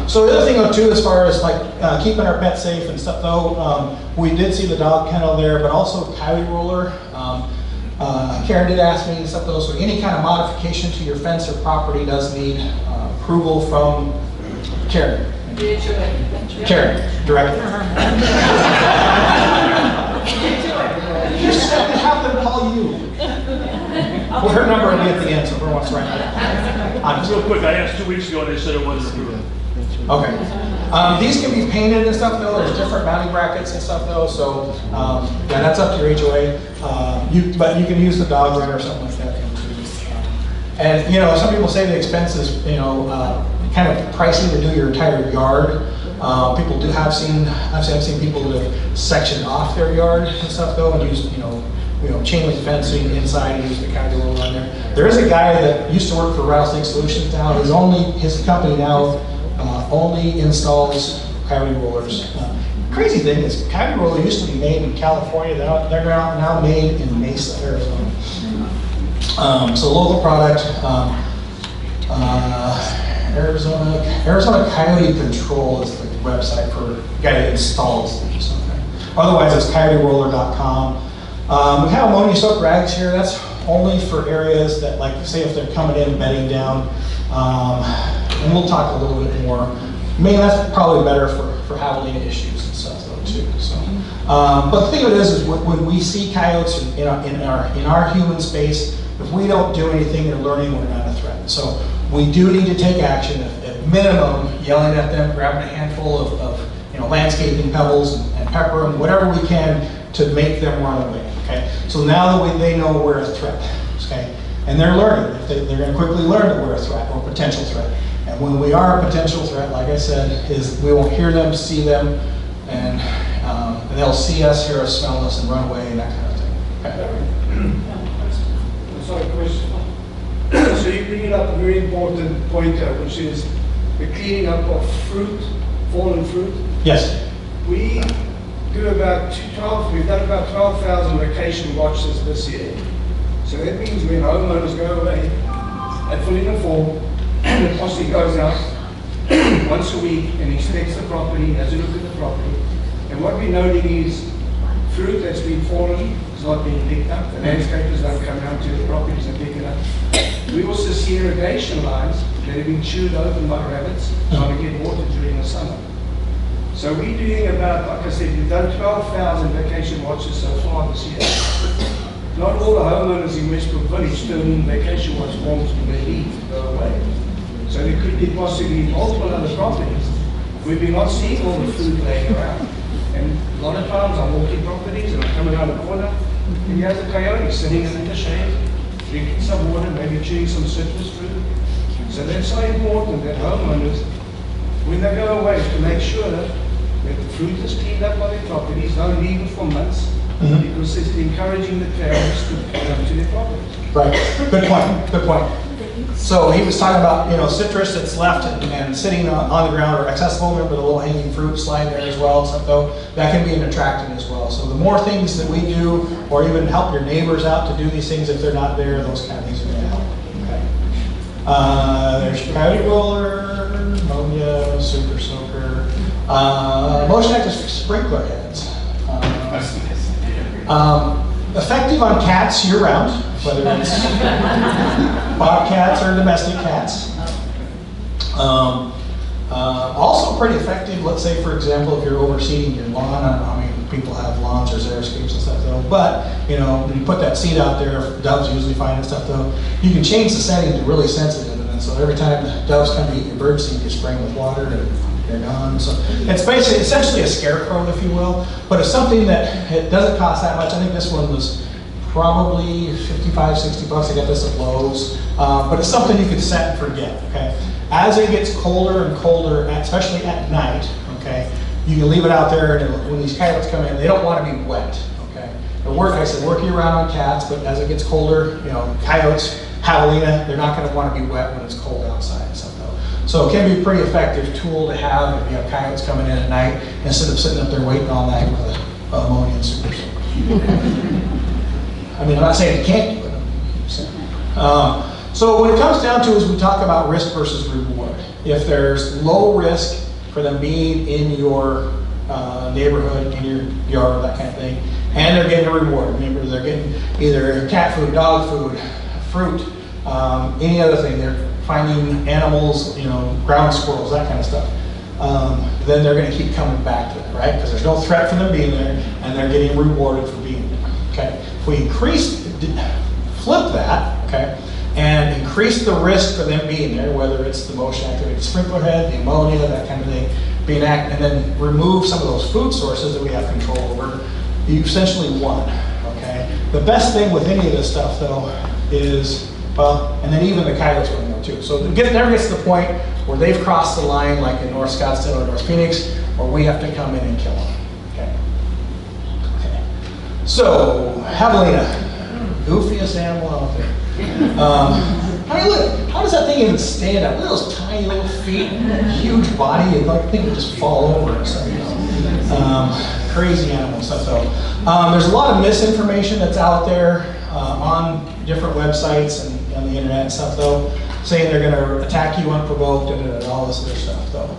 So the other thing though too, as far as like keeping our pets safe and stuff though, we did see the dog kennel there, but also coyote roller. Karen did ask me and stuff though, so any kind of modification to your fence or property does need approval from Karen. Karen, directly. You said to have them call you. Well, her number will be at the end, so everyone wants to write that down. Real quick, I asked 2 weeks ago and they said it wasn't approved. Okay. These can be painted and stuff though. There's different mounting brackets and stuff though. So yeah, that's up to your HOA. But you can use the dog run or something like that too. And you know, some people say the expense is, you know, kind of pricey to do your entire yard. People do have seen, I've seen people that have sectioned off their yard and stuff though, and used, you know, chain link fencing inside and use the coyote roller on there. There is a guy that used to work for Rattlesnake Solutions now. His company now only installs coyote rollers. Crazy thing is, coyote roller used to be made in California. They're now made in Mesa, Arizona. So local product. Arizona Coyote Control is the website for the guy that installs these. Okay. Otherwise, it's coyoteroller.com. We have ammonia soaked rags here. That's only for areas that, like, say if they're coming in, bedding down. And we'll talk a little bit more. Mainly, that's probably better for javelina issues and stuff though too. So, but the thing of it is when we see coyotes in our human space, if we don't do anything, they're learning we're not a threat. So we do need to take action. At minimum, yelling at them, grabbing a handful of landscaping pebbles and pepper them, whatever we can to make them run away. Okay. So now that they know we're a threat. Okay. And they're learning. They're going to quickly learn that we're a threat or potential threat. And when we are a potential threat, like I said, is we won't hear them, see them, and they'll see us, hear us, smell us, and run away, and that kind of thing. Okay. Sorry, question. So you bring up a very important point there, which is the cleaning up of fruit, fallen fruit. Yes. We do about we've done about 12,000 vacation watches this year. So that means when homeowners go away at full uniform, the posse goes out once a week and inspects the property, has a look at the property. And what we're noting is fruit that's been fallen is not being picked up. The landscapers don't come down to the properties and pick it up. We also see irrigation lines that have been chewed open by rabbits trying to get water during the summer. So we're doing about, like I said, we've done 12,000 vacation watches so far this year. Not all the homeowners in Westbrook Village turn in vacation watch forms when they leave to go away. So there could be possibly multiple other properties where we're not seeing all the food laying around. And a lot of times I'm walking properties and I'm coming around the corner and here's a coyote sitting in the shade, drinking some water, maybe chewing some citrus fruit. So that's so important that homeowners, when they go away, to make sure that the fruit is cleaned up by their properties, don't leave it for months, because it's encouraging the parents to come to their properties. Right, good point, good point. So he was talking about, you know, citrus that's left and sitting on the ground or accessible. Remember the low hanging fruit slide there as well. So that can be an attractant as well. So the more things that we do, or even help your neighbors out to do these things if they're not there, those kind of things are going to help. Okay. There's coyote roller, ammonia, super soaker, motion active sprinkler heads. Effective on cats year round, whether it's bobcats or domestic cats. Also pretty effective, let's say for example, if you're overseeding your lawn. I mean, people have lawns or xeriscapes and stuff though, but you know, when you put that seed out there, doves usually find and stuff though, you can change the setting to really sensitive, and then so every time the doves come to eat your bird seed, you spray them with water and they're gone. So it's basically, essentially a scarecrow, if you will, but it's something that it doesn't cost that much. I think this one was probably 55, 60 bucks. I got this at Lowe's, but it's something you can set and forget, okay? As it gets colder and colder, especially at night, okay, you can leave it out there, and when these coyotes come in, they don't want to be wet, okay? Like I said, work year round on cats, but as it gets colder, you know, coyotes, javelina, they're not going to want to be wet when it's cold outside and stuff though. So it can be a pretty effective tool to have if you have coyotes coming in at night, instead of sitting up there waiting all night with a ammonia and super soaker. I mean, I'm not saying you can't do it. So what it comes down to is we talk about risk versus reward. If there's low risk for them being in your neighborhood, in your yard, that kind of thing, and they're getting a reward. Remember, they're getting either cat food, dog food, fruit, any other thing. They're finding animals, you know, ground squirrels, that kind of stuff. Then they're going to keep coming back to it, right? Because there's no threat for them being there, and they're getting rewarded for being there. Okay. If we flip that, okay, and increase the risk for them being there, whether it's the motion activated sprinkler head, the ammonia, that kind of thing, and then remove some of those food sources that we have control over, you essentially won. Okay. The best thing with any of this stuff, though, is, well, and then even the coyotes will know too. So it never gets to the point where they've crossed the line, like in North Scottsdale or North Phoenix, where we have to come in and kill them. Okay. Okay. So javelina, goofiest animal out there. I mean, look, how does that thing even stand up? Look at those tiny little feet, huge body. You'd like think it would just fall over and stuff. You know? Crazy animal stuff though. There's a lot of misinformation that's out there on different websites and on the internet and stuff though, saying they're going to attack you unprovoked and all this other stuff though.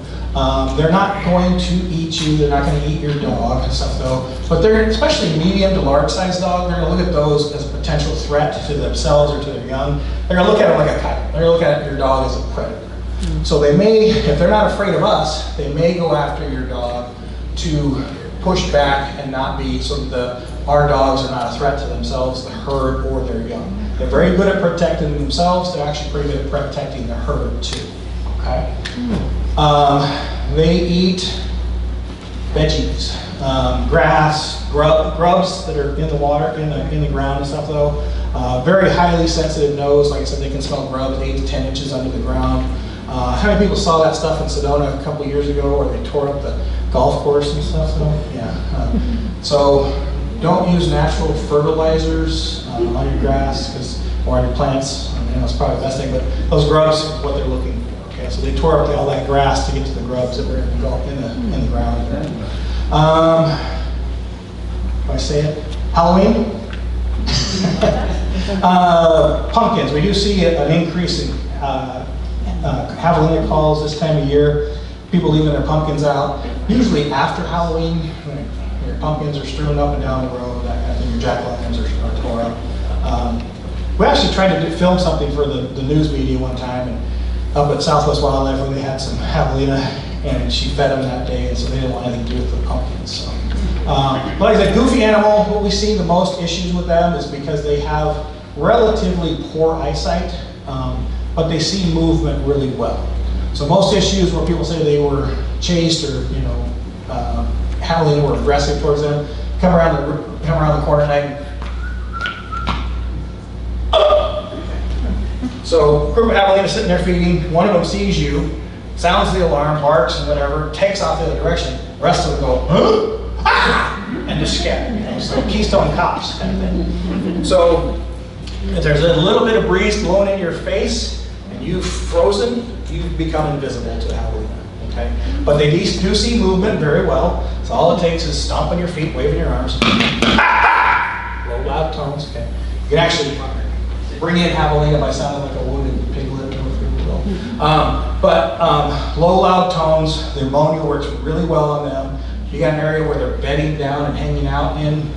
They're not going to eat you, they're not going to eat your dog and stuff though, but they're, especially medium to large size dog, they're going to look at those as a potential threat to themselves or to their young. They're going to look at it like a coyote. They're going to look at your dog as a predator. So they may, if they're not afraid of us, they may go after your dog to push back and not be, so that our dogs are not a threat to themselves, the herd, or their young. They're very good at protecting themselves. They're actually pretty good at protecting the herd too. Okay. They eat veggies, grass, grubs that are in the water, in the ground and stuff though. Very highly sensitive nose. Like I said, they can smell grubs 8 to 10 inches under the ground. How many people saw that stuff in Sedona a couple years ago where they tore up the golf course and stuff though? Yeah. So don't use natural fertilizers on your grass or on your plants. I mean, that's probably the best thing, but those grubs are what they're looking for. Okay, so they tore up all that grass to get to the grubs that were in the ground. If I say it, Halloween. Pumpkins. We do see an increase in javelina calls this time of year. People leaving their pumpkins out, usually after Halloween. Your pumpkins are strewn up and down the road, that kind of thing. Your jack-o'-lanterns are tore up. We actually tried to film something for the news media one time, and up at Southwest Wildlife when they had some javelina, and she fed them that day, and so they didn't want anything to do with the pumpkins. So, but like I said, goofy animal, what we see the most issues with them is because they have relatively poor eyesight, but they see movement really well. So most issues where people say they were chased or javelina were aggressive towards them, come around the corner and so group of javelina sitting there feeding, one of them sees you, sounds the alarm, barks and whatever, takes off the other direction. The rest of them go, huh? Ah! And just scatter. So Keystone Cops kind of thing. So if there's a little bit of breeze blowing in your face and you've frozen, you've become invisible to the javelina. Okay? But they do see movement very well. So all it takes is stomping your feet, waving your arms. Low, loud tones. Okay? You can actually bring in javelina by sounding like a wounded piglet, if you will. Low, loud tones, the ammonia works really well on them. You got an area where they're bedding down and hanging out in,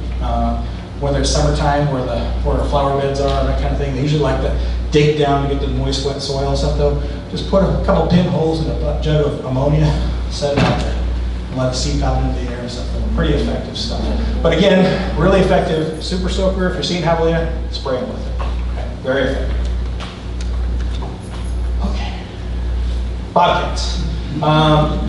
whether it's summertime where the flower beds are, that kind of thing. They usually like to dig down to get the moist, wet soil and stuff though. Just put a couple pinholes in a jug of ammonia, set it out there, and let it seep out into the air and stuff. Pretty effective stuff. But again, really effective. Super soaker, if you're seeing javelina, spray them with it. Very effective. Okay. Bobcats.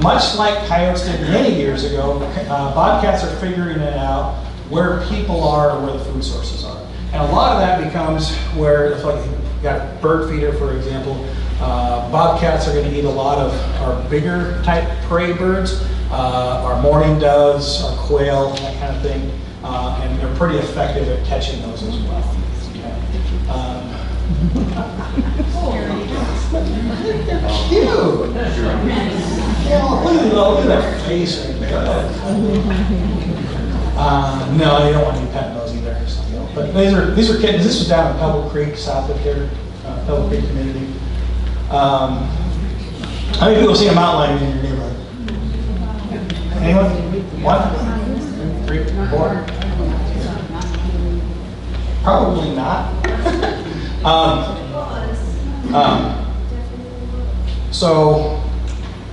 Much like coyotes did many years ago, bobcats are figuring it out where people are and where the food sources are. And a lot of that becomes where, if like you got a bird feeder, for example, bobcats are going to eat a lot of our bigger type prey birds, our mourning doves, our quail, that kind of thing. And they're pretty effective at catching those as well. They're cute. Yeah, look at that face right there. No, you don't want to be petting those either. So, but these are kittens. This was down in Pebble Creek, south of here, Pebble Creek community. How many people see a mountain lion in your neighborhood? Anyone? 1, 3, 4? Probably not. So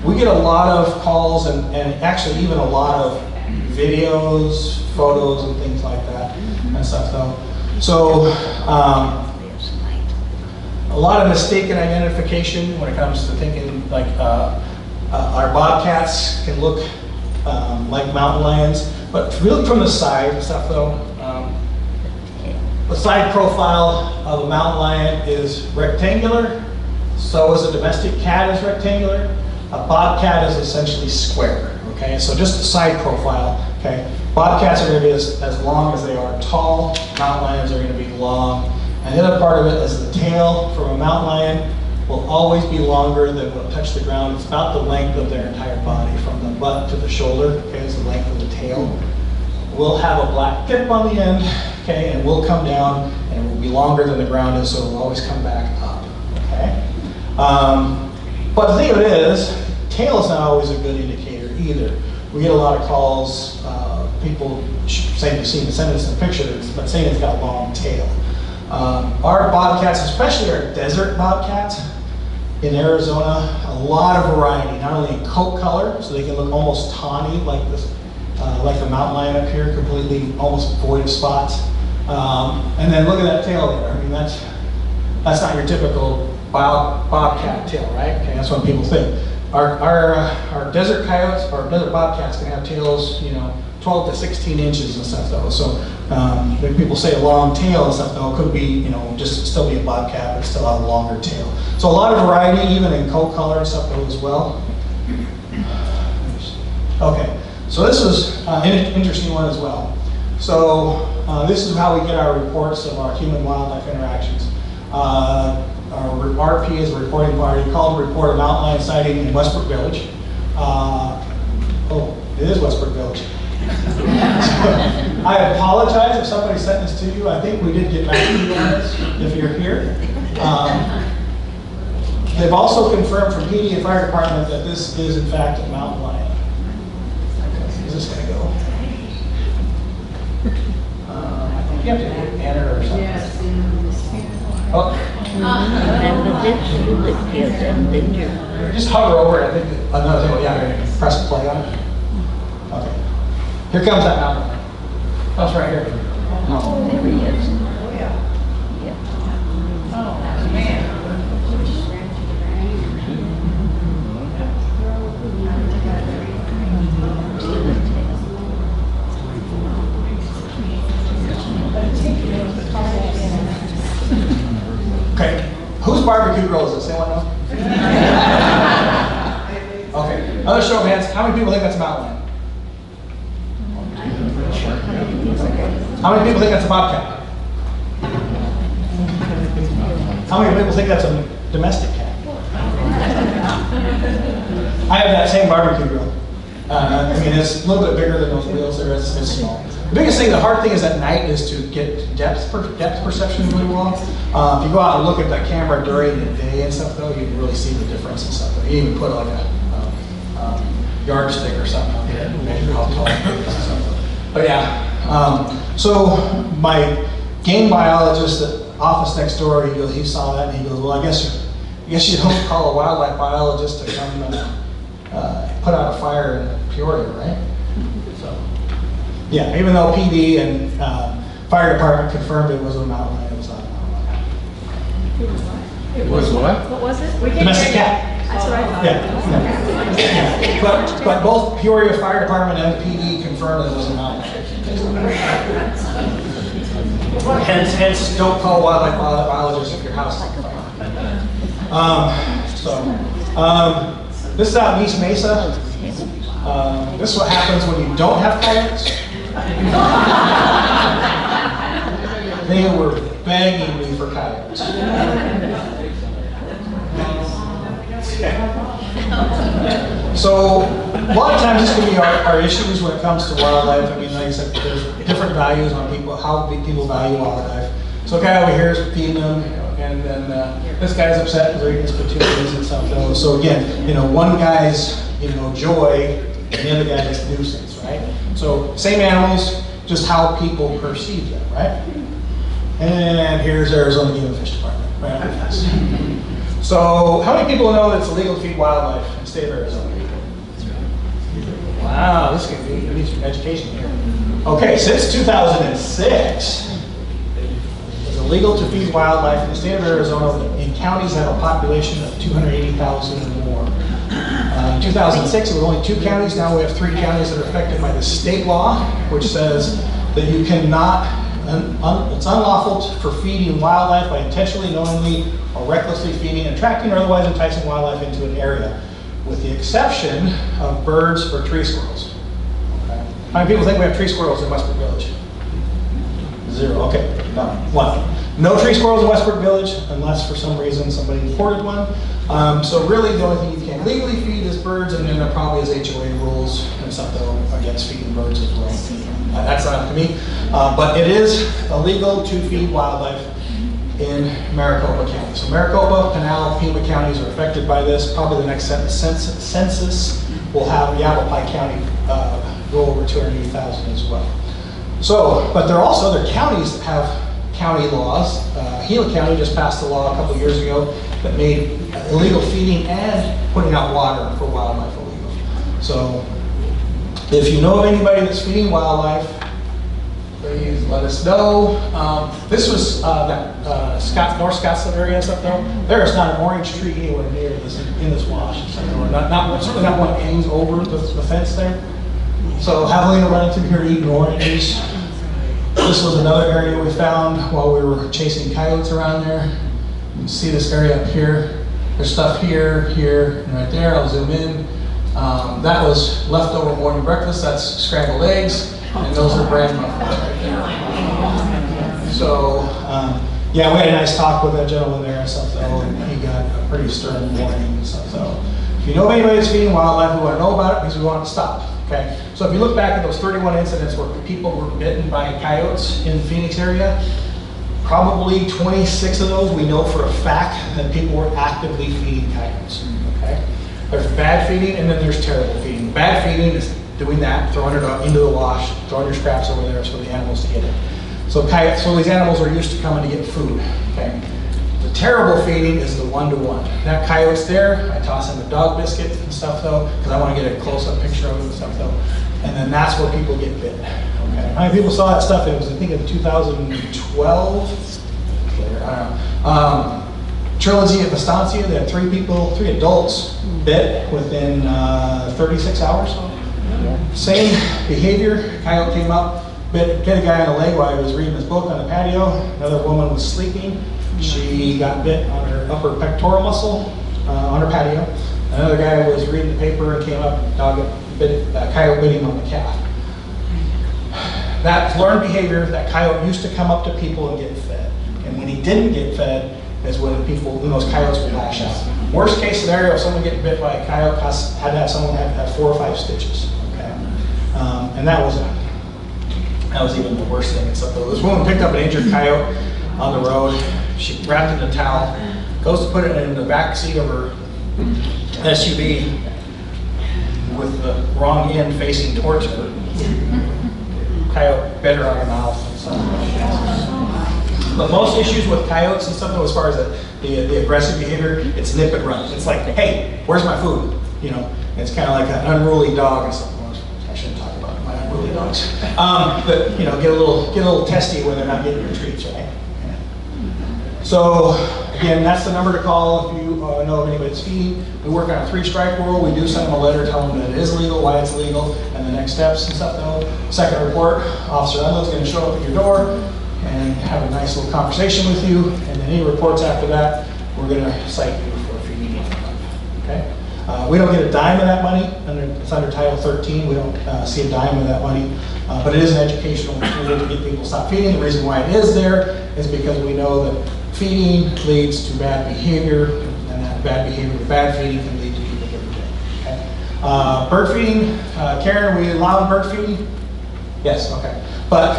we get a lot of calls and actually even a lot of videos, photos, and things like that and stuff though. So a lot of mistaken identification when it comes to thinking like our bobcats can look like mountain lions, but really from the side and stuff though. The side profile of a mountain lion is rectangular, so is a domestic cat is rectangular. A bobcat is essentially square, okay? So just the side profile, okay? Bobcats are going to be as long as they are tall, mountain lions are going to be long. And the other part of it is the tail from a mountain lion will always be longer than will touch the ground. It's about the length of their entire body, from the butt to the shoulder, okay, is the length of the tail. We'll have a black tip on the end, okay, and we'll come down, and it will be longer than the ground is, so it will always come back up, okay? But the thing of it is, tail is not always a good indicator either. We get a lot of calls, people saying they've seen, send us a picture, but saying it's got a long tail. Our bobcats, especially our desert bobcats in Arizona, a lot of variety, not only in coat color, so they can look almost tawny like this, like the mountain lion up here, completely almost void of spots. And then look at that tail there. I mean, that's not your typical bobcat tail, right? Okay, that's what people think. Our desert coyotes, or desert bobcats can have tails, 12 to 16 inches and stuff though. So when people say a long tail and stuff though, it could be, just still be a bobcat, but still have a longer tail. So a lot of variety, even in coat color and stuff though as well. Okay, so this is an interesting one as well. So this is how we get our reports of our human-wildlife interactions. Our RP is a reporting party called to report a mountain lion sighting in Westbrook Village. It is Westbrook Village. I apologize if somebody sent this to you. I think we did get back to you on this, if you're here. They've also confirmed from PD and Fire Department that this is in fact a mountain lion. Is this going to go? You have to enter or something. Oh, Remember this, you lived here then, didn't you? just hover over it. I think another thing, yeah, press play on it. Okay. Here comes that mountain. That's right here. Oh, there he is. Okay. Whose barbecue grill is this? Anyone know? Okay. Another show of hands. How many people think that's a mountain lion? How many people think that's a bobcat? How many people think that's a domestic cat? I have that same barbecue grill. I mean, it's a little bit bigger than those wheels there. It's small. The biggest thing, the hard thing is at night is to get depth perception really well. If you go out and look at that camera during the day and stuff, though, you can really see the difference and stuff. You even put like a yardstick or something on there and measure how tall it is and stuff. But yeah, so my game biologist at the office next door, he saw that and he goes, well, I guess you don't call a wildlife biologist to come put out a fire in Peoria, right? So, yeah, even though PD and fire department confirmed it was a mountain lion, it was not a mountain lion. It was what? What was it? Domestic cat. That's what I thought. Yeah. But both Peoria Fire Department and PD confirmed it was a mountain lion. Hence, don't call a wildlife biologist if your house is on fire. This is out in East Mesa. This is what happens when you don't have coyotes. They were begging me for coyotes. So a lot of times this can be our issues when it comes to wildlife. I mean, like I said, there's different values on people, how people value wildlife. So a guy over here is feeding them, and then this guy's upset because they're eating his petunias and stuff. So again, one guy's joy, and the other guy's nuisance, right? So same animals, just how people perceive them, right? And here's Arizona Game and Fish Department, right after this. So how many people know that it's illegal to feed wildlife in the state of Arizona? Wow, this could be, we need some education here. Okay, since 2006, it's illegal to feed wildlife in the state of Arizona in counties that have a population of 280,000 or more. In 2006, it was only 2 counties. Now we have 3 counties that are affected by the state law, which says that you cannot, it's unlawful for feeding wildlife by intentionally, knowingly, or recklessly feeding, attracting, or otherwise enticing wildlife into an area, with the exception of birds or tree squirrels. Okay. How many people think we have tree squirrels in Westbrook Village? 0. Okay, no, 1. No tree squirrels in Westbrook Village unless for some reason somebody imported one. So really the only thing you can legally feed is birds, and then there probably is HOA rules and stuff though against feeding birds as well. That's not up to me. But it is illegal to feed wildlife in Maricopa County. So Maricopa, Pinal, Pima counties are affected by this. Probably the next census will have Yavapai County go over 280,000 as well. So, but there are also other counties that have county laws. Gila County just passed a law a couple years ago that made illegal feeding and putting out water for wildlife illegal. So if you know of anybody that's feeding wildlife, please let us know. This was that North Scottsdale area and stuff though. There is not an orange tree anywhere near this in this wash. Certainly not one that hangs over the fence there. So javelina running through here eating oranges. This was another area we found while we were chasing coyotes around there. You can see this area up here. There's stuff here, here, and right there. I'll zoom in. That was leftover morning breakfast. That's scrambled eggs, and those are bran muffins right there. So, yeah, we had a nice talk with that gentleman there and stuff, though, and he got a pretty stern warning and stuff. So, if you know of anybody that's feeding wildlife, we want to know about it because we want it to stop. Okay, so if you look back at those 31 incidents where people were bitten by coyotes in the Phoenix area, probably 26 of those we know for a fact that people were actively feeding coyotes. Okay, there's bad feeding and then there's terrible feeding. Bad feeding is doing that, throwing it into the wash, throwing your scraps over there for the animals to get it. So these animals are used to coming to get food, okay? The terrible feeding is the one-to-one. That coyote's there, I toss him a dog biscuit and stuff though, because I want to get a close-up picture of him and stuff though. And then that's where people get bit, okay? How many people saw that stuff? It was, I think, in 2012. Trilogy at Estancia, they had 3 adults bit within 36 hours. Same behavior, coyote came up, bit a guy on the leg while he was reading his book on the patio. Another woman was sleeping. She got bit on her upper pectoral muscle on her patio. Another guy was reading the paper and came up, coyote bit him on the calf. That learned behavior, that coyote used to come up to people and get fed. And when he didn't get fed, is when those coyotes would lash out. Worst case scenario, if someone getting bit by a coyote, had to have someone have 4 or 5 stitches. Okay, and that was even the worst thing. Except this woman picked up an injured coyote on the road. She wrapped it in a towel, goes to put it in the back seat of her SUV with the wrong end facing towards her. Coyote bit her on her mouth and stuff. But most issues with coyotes and stuff, though, as far as the aggressive behavior, it's nip and run. It's like, hey, where's my food? You know, it's kind of like an unruly dog and stuff. I shouldn't talk about my unruly dogs. But you know, get a little testy when they're not getting your treats, right? Yeah. So again, that's the number to call if you know of anybody that's feeding. We work on a 3-strike rule. We do send them a letter telling them that it is legal, why it's legal, and the next steps and stuff. Though, second report, Officer Unlow's going to show up at your door and have a nice little conversation with you, and then any reports after that, we're going to cite you for feeding. Okay? We don't get a dime of that money. It's under Title 13. We don't see a dime of that money, but it is an educational tool to get people to stop feeding. The reason why it is there is because we know that feeding leads to bad behavior, and that bad behavior, the bad feeding, can lead to people getting bit. Okay? Bird feeding. Karen, are we allowing bird feeding? Yes, okay. But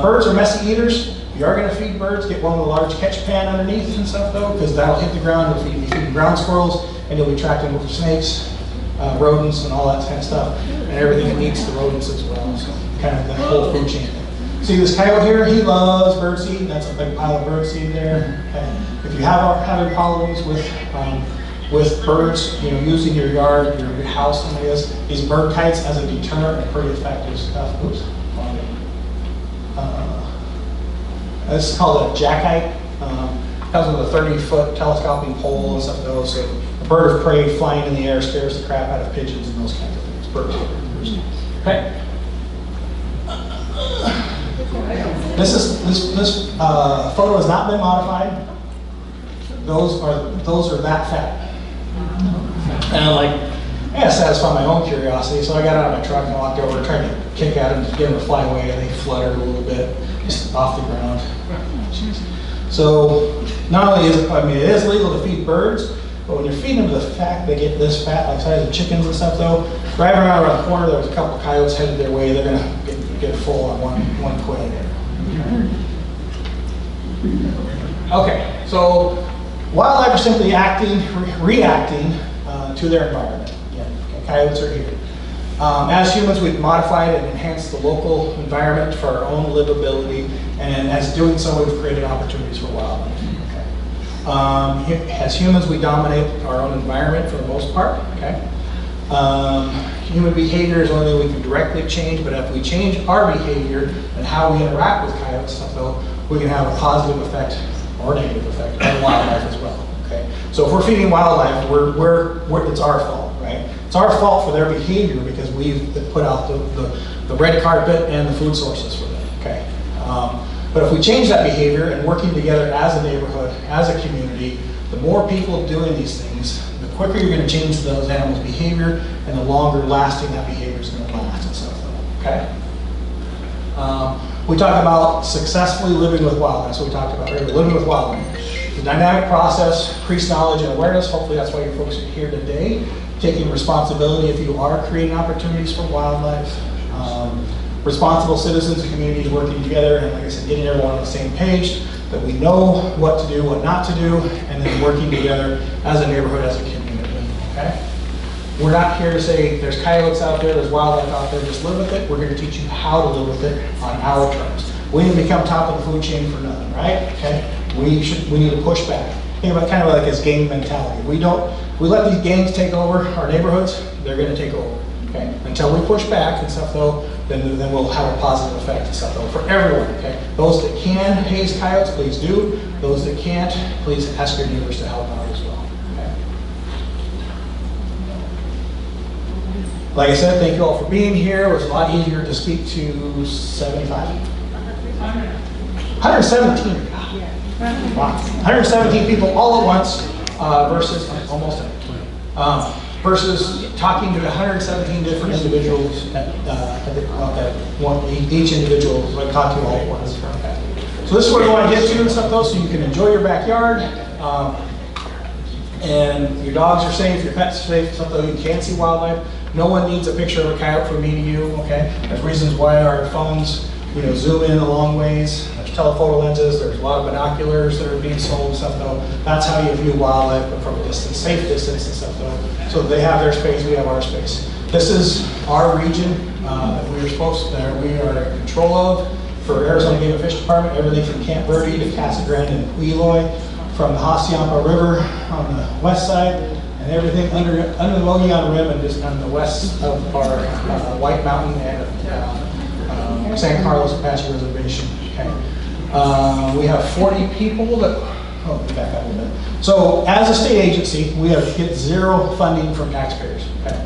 birds are messy eaters. If you are going to feed birds, get one with a large catch pan underneath and stuff though, because that'll hit the ground. You'll be feeding ground squirrels, and you'll be tracking with snakes, rodents, and all that kind of stuff, and everything that eats the rodents as well. So kind of the whole food chain. See this coyote here? He loves birdseed. That's a big pile of birdseed there. Okay. If you have having problems with birds, you know, using your yard, your house, and these bird kites as a deterrent are pretty effective stuff. Oops. This is called a jackkite. Comes with a 30-foot telescoping pole and stuff of those. So a bird of prey flying in the air scares the crap out of pigeons and those kinds of things. Birds. Okay. This photo has not been modified. Those are that fat. And I gotta satisfy my own curiosity, so I got out of my truck and walked over, tried to kick at them to get them to fly away, and they fluttered a little bit, just off the ground. So, not only is it is legal to feed birds, but when you're feeding them the fat, they get this fat, like size of chickens and stuff though, driving around the corner, there was a couple coyotes headed their way, they're gonna get full on one quail. Okay, so wildlife are simply reacting to their environment. Coyotes are here. As humans, we've modified and enhanced the local environment for our own livability, and as doing so, we've created opportunities for wildlife. Okay. As humans, we dominate our own environment for the most part. Okay. Human behavior is the only thing we can directly change, but if we change our behavior and how we interact with coyotes, though, we can have a positive effect or negative effect on wildlife as well. Okay. So if we're feeding wildlife, it's our fault, right? It's our fault for their behavior because we've put out the red carpet and the food sources for them. Okay. But if we change that behavior and working together as a neighborhood, as a community, the more people doing these things, the quicker you're going to change those animals' behavior, and the longer lasting that behavior is going to last and stuff. Okay. We talk about successfully living with wildlife. That's what we talked about earlier, living with wildlife. It's a dynamic process, increased knowledge and awareness. Hopefully that's why you folks are here today. Taking responsibility if you are creating opportunities for wildlife. Responsible citizens and communities working together, and like I said, getting everyone on the same page, that we know what to do, what not to do, and then working together as a neighborhood, as a community. Okay? We're not here to say there's coyotes out there, there's wildlife out there, just live with it. We're here to teach you how to live with it on our terms. We didn't become top of the food chain for nothing, right? Okay, we need to push back. Think about kind of like this gang mentality. We let these gangs take over our neighborhoods, they're gonna take over, okay? Until we push back and stuff though, then we'll have a positive effect and stuff though, for everyone, okay? Those that can haze coyotes, please do. Those that can't, please ask your neighbors to help out as well, okay? Like I said, thank you all for being here. It was a lot easier to speak to 75. 117. Wow. 117 people all at once versus almost versus talking to 117 different individuals at each individual I talk to all at once. Okay. So this is what we want to get to and stuff though, so you can enjoy your backyard and your dogs are safe, your pets are safe, stuff though, you can see wildlife. No one needs a picture of a coyote from me to you, okay? There's reasons why our phones, zoom in a long ways. There's telephoto lenses, there's a lot of binoculars that are being sold and stuff though. That's how you view wildlife, but from a distance, safe distance and stuff though. So they have their space, we have our space. This is our region that we are in control of for Arizona Game and Fish Department. Everything from Camp Verde to Casa Grande and Eloy, from the Hacienda River on the west side, and everything under the Mogollon Rim and just on the west of our White Mountain and San Carlos Apache Reservation. Okay. We have 40 people that, back up a little bit. So as a state agency, we get zero funding from taxpayers. Okay.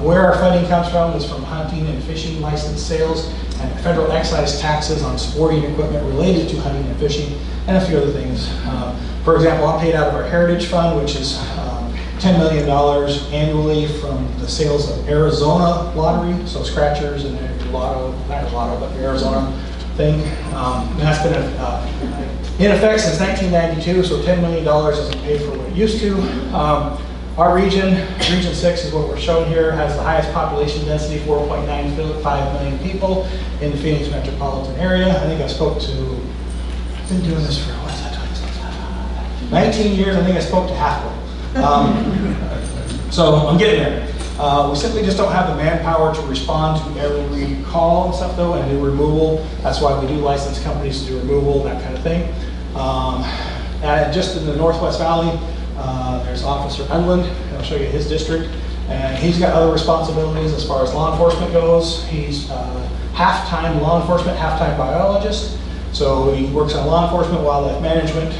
Where our funding comes from is from hunting and fishing license sales and federal excise taxes on sporting equipment related to hunting and fishing and a few other things. For example, I'm paid out of our Heritage Fund, which is $10 million annually from the sales of Arizona lottery, so scratchers and lotto, not lotto, but the Arizona thing. And that's been in effect since 1992, so $10 million isn't paid for what it used to. Our region 6 is what we're showing here, has the highest population density, 4.95 million people in the Phoenix metropolitan area. I think I've been doing this for, 19 years, I think I spoke to halfway. So I'm getting there. We simply just don't have the manpower to respond to every call and stuff though, and do removal. That's why we do license companies to do removal, that kind of thing. And just in the Northwest Valley, there's Officer Unland. I'll show you his district. And he's got other responsibilities as far as law enforcement goes. He's half-time law enforcement, half-time biologist. So he works on law enforcement, wildlife management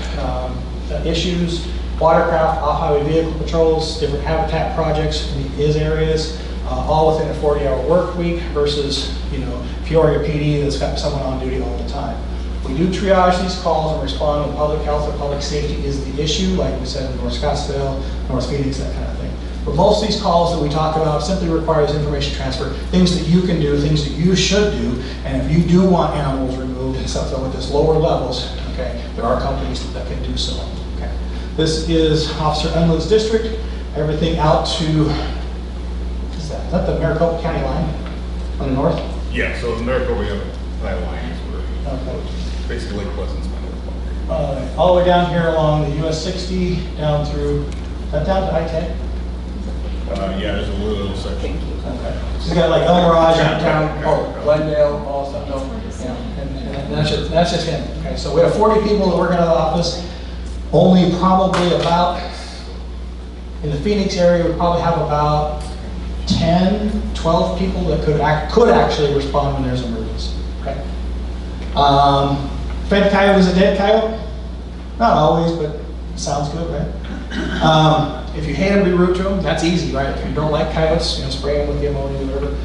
issues, watercraft, off-highway vehicle patrols, different habitat projects in his areas, all within a 40-hour work week versus, Peoria PD that's got someone on duty all the time. We do triage these calls and respond when public health or public safety is the issue, like we said in North Scottsdale, North Phoenix, that kind of thing. But most of these calls that we talk about simply requires information transfer, things that you can do, things that you should do, and if you do want animals removed and stuff at this lower levels, okay, there are companies that can do so. Okay. This is Officer Unland's district, everything out to, what is that the Maricopa County line on the north? Yeah, so the Maricopa County line is where Okay. basically Lake Pleasant's kind of. All the way down here along the US 60, down through, is that down to I-10? Yeah, there's a little section. Okay. So you got like El Mirage down, Glendale, all stuff, no, yeah, and that's just him. Okay, so we have 40 people that work out of the office. Only probably about, in the Phoenix area, we probably have about 10, 12 people that could actually respond when there's an emergency. Okay. Fed coyote is a dead coyote? Not always, but sounds good, right? If you hate them, be rude to them. That's easy, right? If you don't like coyotes, spray them with the ammonia, whatever.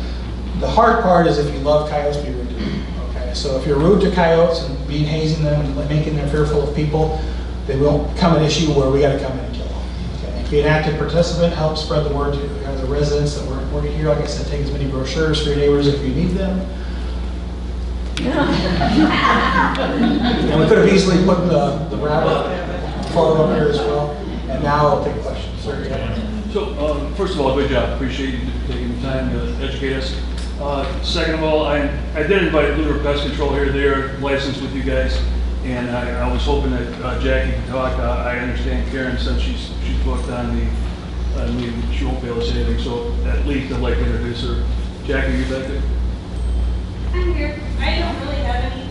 The hard part is if you love coyotes, be rude to them. Okay, so if you're rude to coyotes and hazing them and making them fearful of people, they won't become an issue where we got to come in and kill them. Okay, be an active participant, help spread the word to the residents that we're here. Like I said, take as many brochures for your neighbors if you need them. And we could have easily put the rabbit photo up here as well. And now I'll take questions. Sir, So, first of all, good job. Appreciate you taking the time to educate us. Second of all, I did invite Lunar Pest Control here. They're licensed with you guys. And I was hoping that Jackie could talk. I understand Karen said she's booked on the meeting. She won't be able to say anything. So at least I'd like to introduce her. Jackie, you back there? I'm here. I don't really have any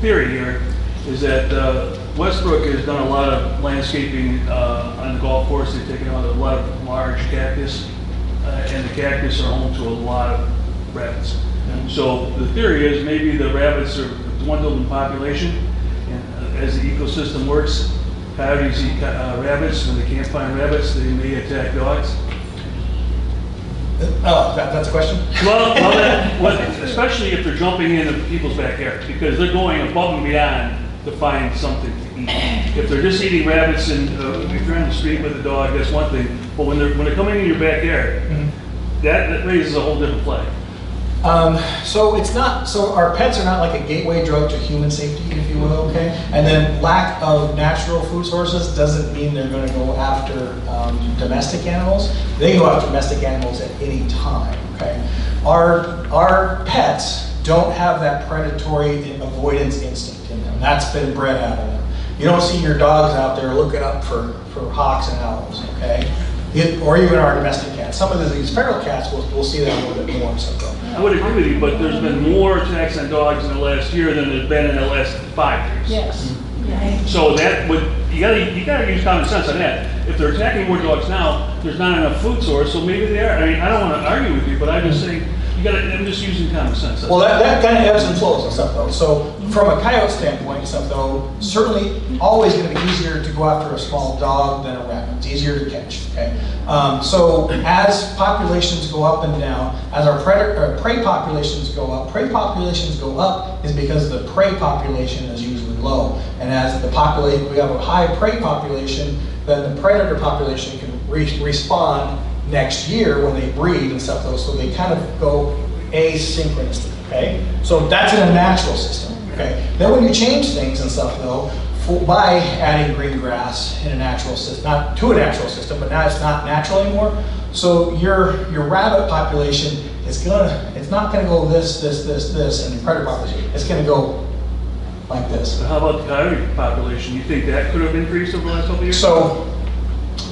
theory here is that Westbrook has done a lot of landscaping on the golf course. They've taken out a lot of large cactus, and the cactus are home to a lot of rabbits. So the theory is maybe the rabbits are dwindled in population, and as the ecosystem works, coyotes eat rabbits. When they can't find rabbits, they may attack dogs. Oh, that's a question? Especially if they're jumping into people's backyard, because they're going above and beyond to find something to eat. If they're just eating rabbits and if you're on the street with a dog, that's one thing. But when they're coming in your backyard, that raises a whole different flag. So it's not, so our pets are not like a gateway drug to human safety, if you will, okay? And then lack of natural food sources doesn't mean they're gonna go after domestic animals. They go after domestic animals at any time, okay? Our pets don't have that predatory avoidance instinct in them. That's been bred out of them. You don't see your dogs out there looking up for hawks and owls, okay? Or even our domestic cats. Some of these feral cats, we'll see that a little bit more. So. I would agree with you, but there's been more attacks on dogs in the last year than there's been in the last 5 years. Yes. So that would, you gotta use common sense on that. If they're attacking more dogs now, there's not enough food source, so maybe they are. I mean, I don't wanna argue with you, but I'm just saying, I'm just using common sense. Well, that kind of ebbs and flows and stuff though. So from a coyote standpoint and stuff though, certainly always going to be easier to go after a small dog than a rabbit. It's easier to catch, okay? So as populations go up and down, as our prey populations go up is because the prey population is usually low. And as we have a high prey population, then the predator population can respond next year when they breed and stuff though, so they kind of go asynchronously, okay? So that's in a natural system, okay? Then when you change things and stuff though, by adding green grass in a natural system, not to a natural system, but now it's not natural anymore, so your rabbit population is it's not gonna go this, and the predator population, it's gonna go like this. How about the coyote population? You think that could have increased over the last couple of years? So,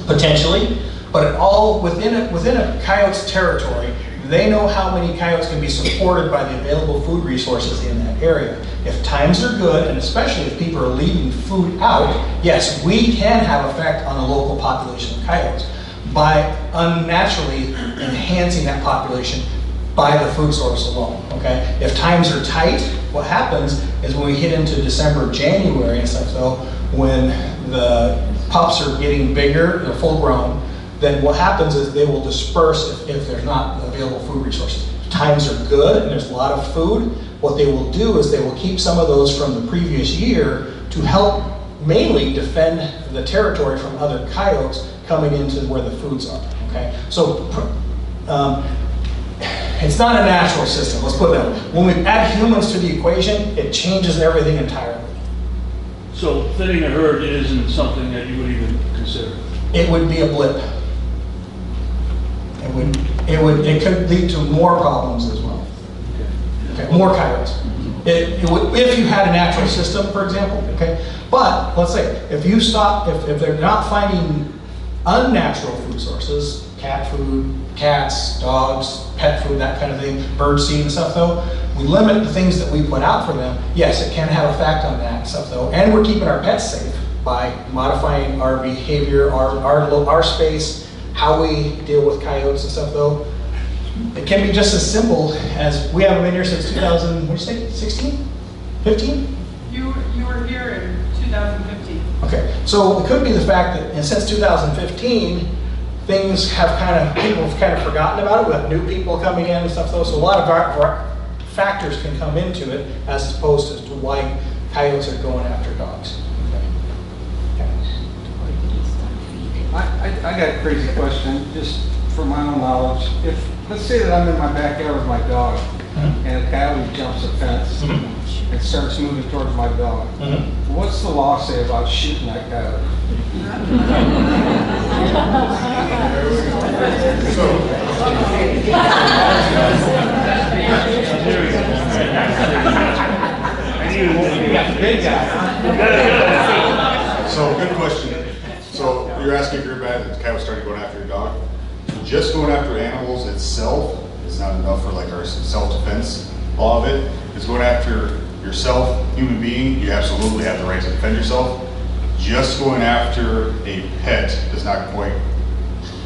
potentially, but it all within a coyote's territory, they know how many coyotes can be supported by the available food resources in that area. If times are good, and especially if people are leaving food out, yes, we can have effect on the local population of coyotes by unnaturally enhancing that population by the food source alone, okay? If times are tight, what happens is when we hit into December, January and stuff though, when the pups are getting bigger, they're full grown, then what happens is they will disperse if there's not available food resources. If times are good and there's a lot of food, what they will do is they will keep some of those from the previous year to help mainly defend the territory from other coyotes coming into where the foods are, okay? So it's not a natural system, let's put it that way. When we add humans to the equation, it changes everything entirely. So thinning a herd isn't something that you would even consider? It would be a blip. It could lead to more problems as well. Okay, more coyotes. It would, if you had a natural system, for example, okay? But let's say, if they're not finding unnatural food sources, cat food, cats, dogs, pet food, that kind of thing, bird seed and stuff though, we limit the things that we put out for them. Yes, it can have effect on that stuff though, and we're keeping our pets safe by modifying our behavior, our space, how we deal with coyotes and stuff though. It can be just as simple as, we haven't been here since 2000, what did you say, 16? 15? You were here in 2015. Okay, so it could be the fact that, and since 2015, things have people have kind of forgotten about it. We have new people coming in and stuff though, so a lot of our factors can come into it as opposed to why coyotes are going after dogs. I got a crazy question, just for my own knowledge. If, let's say that I'm in my backyard with my dog, and a coyote jumps a fence and starts moving towards my dog, what's the law say about shooting that coyote? So, good question. So, you're asking if you're bad that the coyote started going after your dog? Just going after animals itself is not enough for like our self-defense law of it. It's going after yourself, human being, you absolutely have the right to defend yourself. Just going after a pet does not quite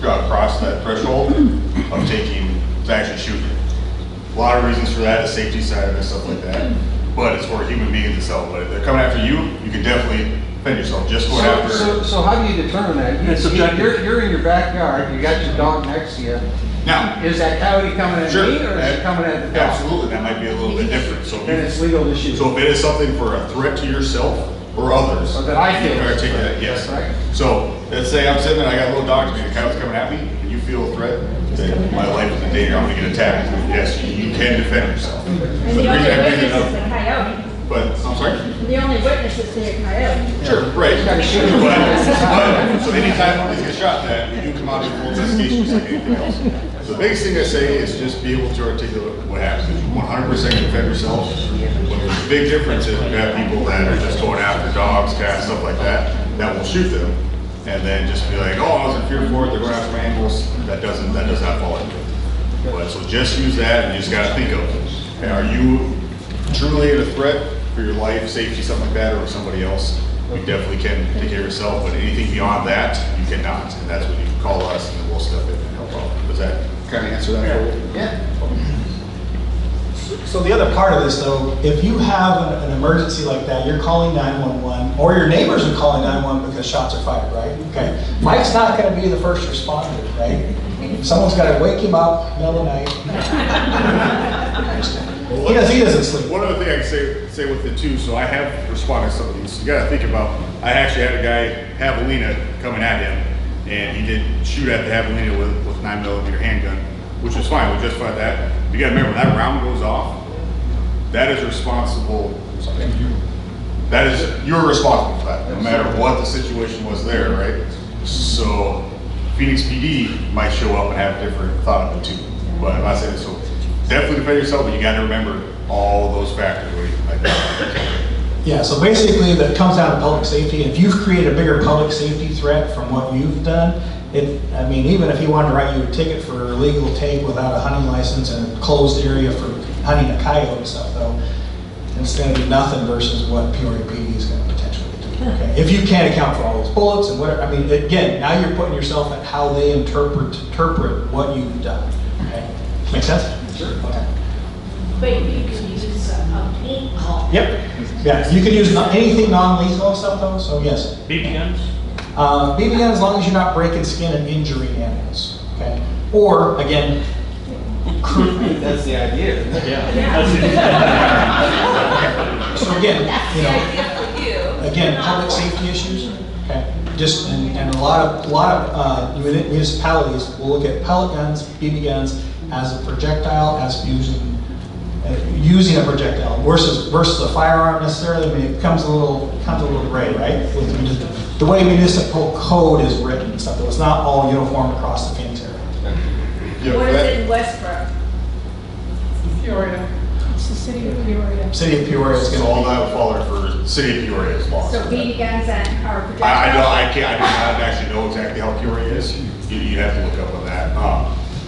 cross that threshold of to actually shooting. A lot of reasons for that, the safety side of it, stuff like that. But it's for human beings itself. But if they're coming after you, you can definitely defend yourself. Just going after. So how do you determine that? It's subjective. You're in your backyard, you got your dog next to you. Now, Is that coyote coming at sure, me or is it coming at the dog? absolutely, that might be a little bit different. So, Then it's legal to shoot. so if it is something for a threat to yourself or others, Or that I feel. you can articulate that, yes. Right. So let's say I'm sitting there, I got a little dog to me, and a coyote's coming at me, and you feel a threat, that my life is in danger, I'm gonna get attacked. Yes, you can defend yourself. And But the the only reason I bring witness it is up- the coyote. But, I'm sorry? The only witness is the coyote. Sure, right. gotta shoot him. But, so anytime one of these gets shot, that we do come out in full investigation just like anything else. So the biggest thing I say is just be able to articulate what happens. If you 100% defend yourself, when there's a big difference is you have people that are just going after dogs, cats, stuff like that will shoot them, and then just be like, oh, I was in fear for it, they're going after my animals. That does not fall into it. But so just use that, and you just gotta think of, okay, are you truly a threat for your life, safety, something like that, or somebody else? You definitely can take care of yourself, but anything beyond that, you cannot. And that's when you can call us and we'll step in and help out. Does that kind of answer that for you? Yeah. So the other part of this though, if you have an emergency like that, you're calling 911, or your neighbors are calling 911 because shots are fired, right? Okay. Mike's not gonna be the first responder, right? Someone's gotta wake him up, middle of the night. He doesn't sleep. One other thing I can say with it too, so I have responded to some of these. You gotta think about, I actually had a guy, javelina, coming at him, and he did shoot at the javelina with 9mm handgun, which was fine, we justified that. You gotta remember, when that round goes off, that is responsible, you're responsible for that, no matter what the situation was there, right? So Phoenix PD might show up and have a different thought of it too. But I'm not saying so. Definitely defend yourself, but you got to remember all those factors. Yeah, so basically that comes down to public safety. If you've created a bigger public safety threat from what you've done, even if he wanted to write you a ticket for illegal take without a hunting license and a closed area for hunting a coyote and stuff though, it's going to be nothing versus what Peoria PD is going to potentially do. Okay? If you can't account for all those bullets and whatever, again, now you're putting yourself at how they interpret what you've done. Okay? Make sense? Sure. Okay. But you can use a paintball. Yep. Yeah, you can use anything non-lethal and stuff though, so yes. BB guns? BB gun as long as you're not breaking skin and injuring animals, okay? Or, again, That's the idea. so again, again, public safety issues, okay? Just, and a lot of municipalities will look at pellet guns, BB guns, as a projectile, as using a projectile versus a firearm necessarily. It comes a little gray, right? With the way municipal code is written and stuff. It's not all uniform across the Phoenix area. What is it in Westbrook? Peoria. It's the city of Peoria. City of Peoria is So going all to that will fall under for City of Peoria's laws. So BB guns and our I projectiles? do not actually know exactly how Peoria is. You have to look up on that.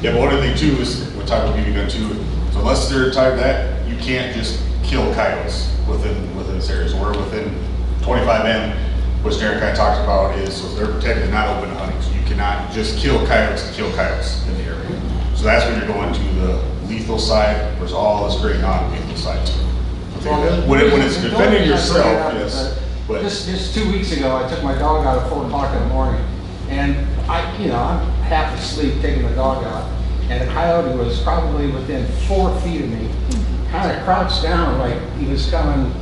Yeah, but one other thing too is, we're talking about BB gun too, so unless they're tied to that, you can't just kill coyotes within this area. So we're within 25M, which Darren kind of talked about is, so they're protected and not open to hunting. So you cannot just kill coyotes in the area. So that's when you're going to the lethal side, there's all this great non-lethal side too. When it's defending yourself, yes. But Just 2 weeks ago, I took my dog out at 4 o'clock in the morning, and I'm half asleep taking the dog out, and a coyote was probably within 4 feet of me, kind of crouched down like he was coming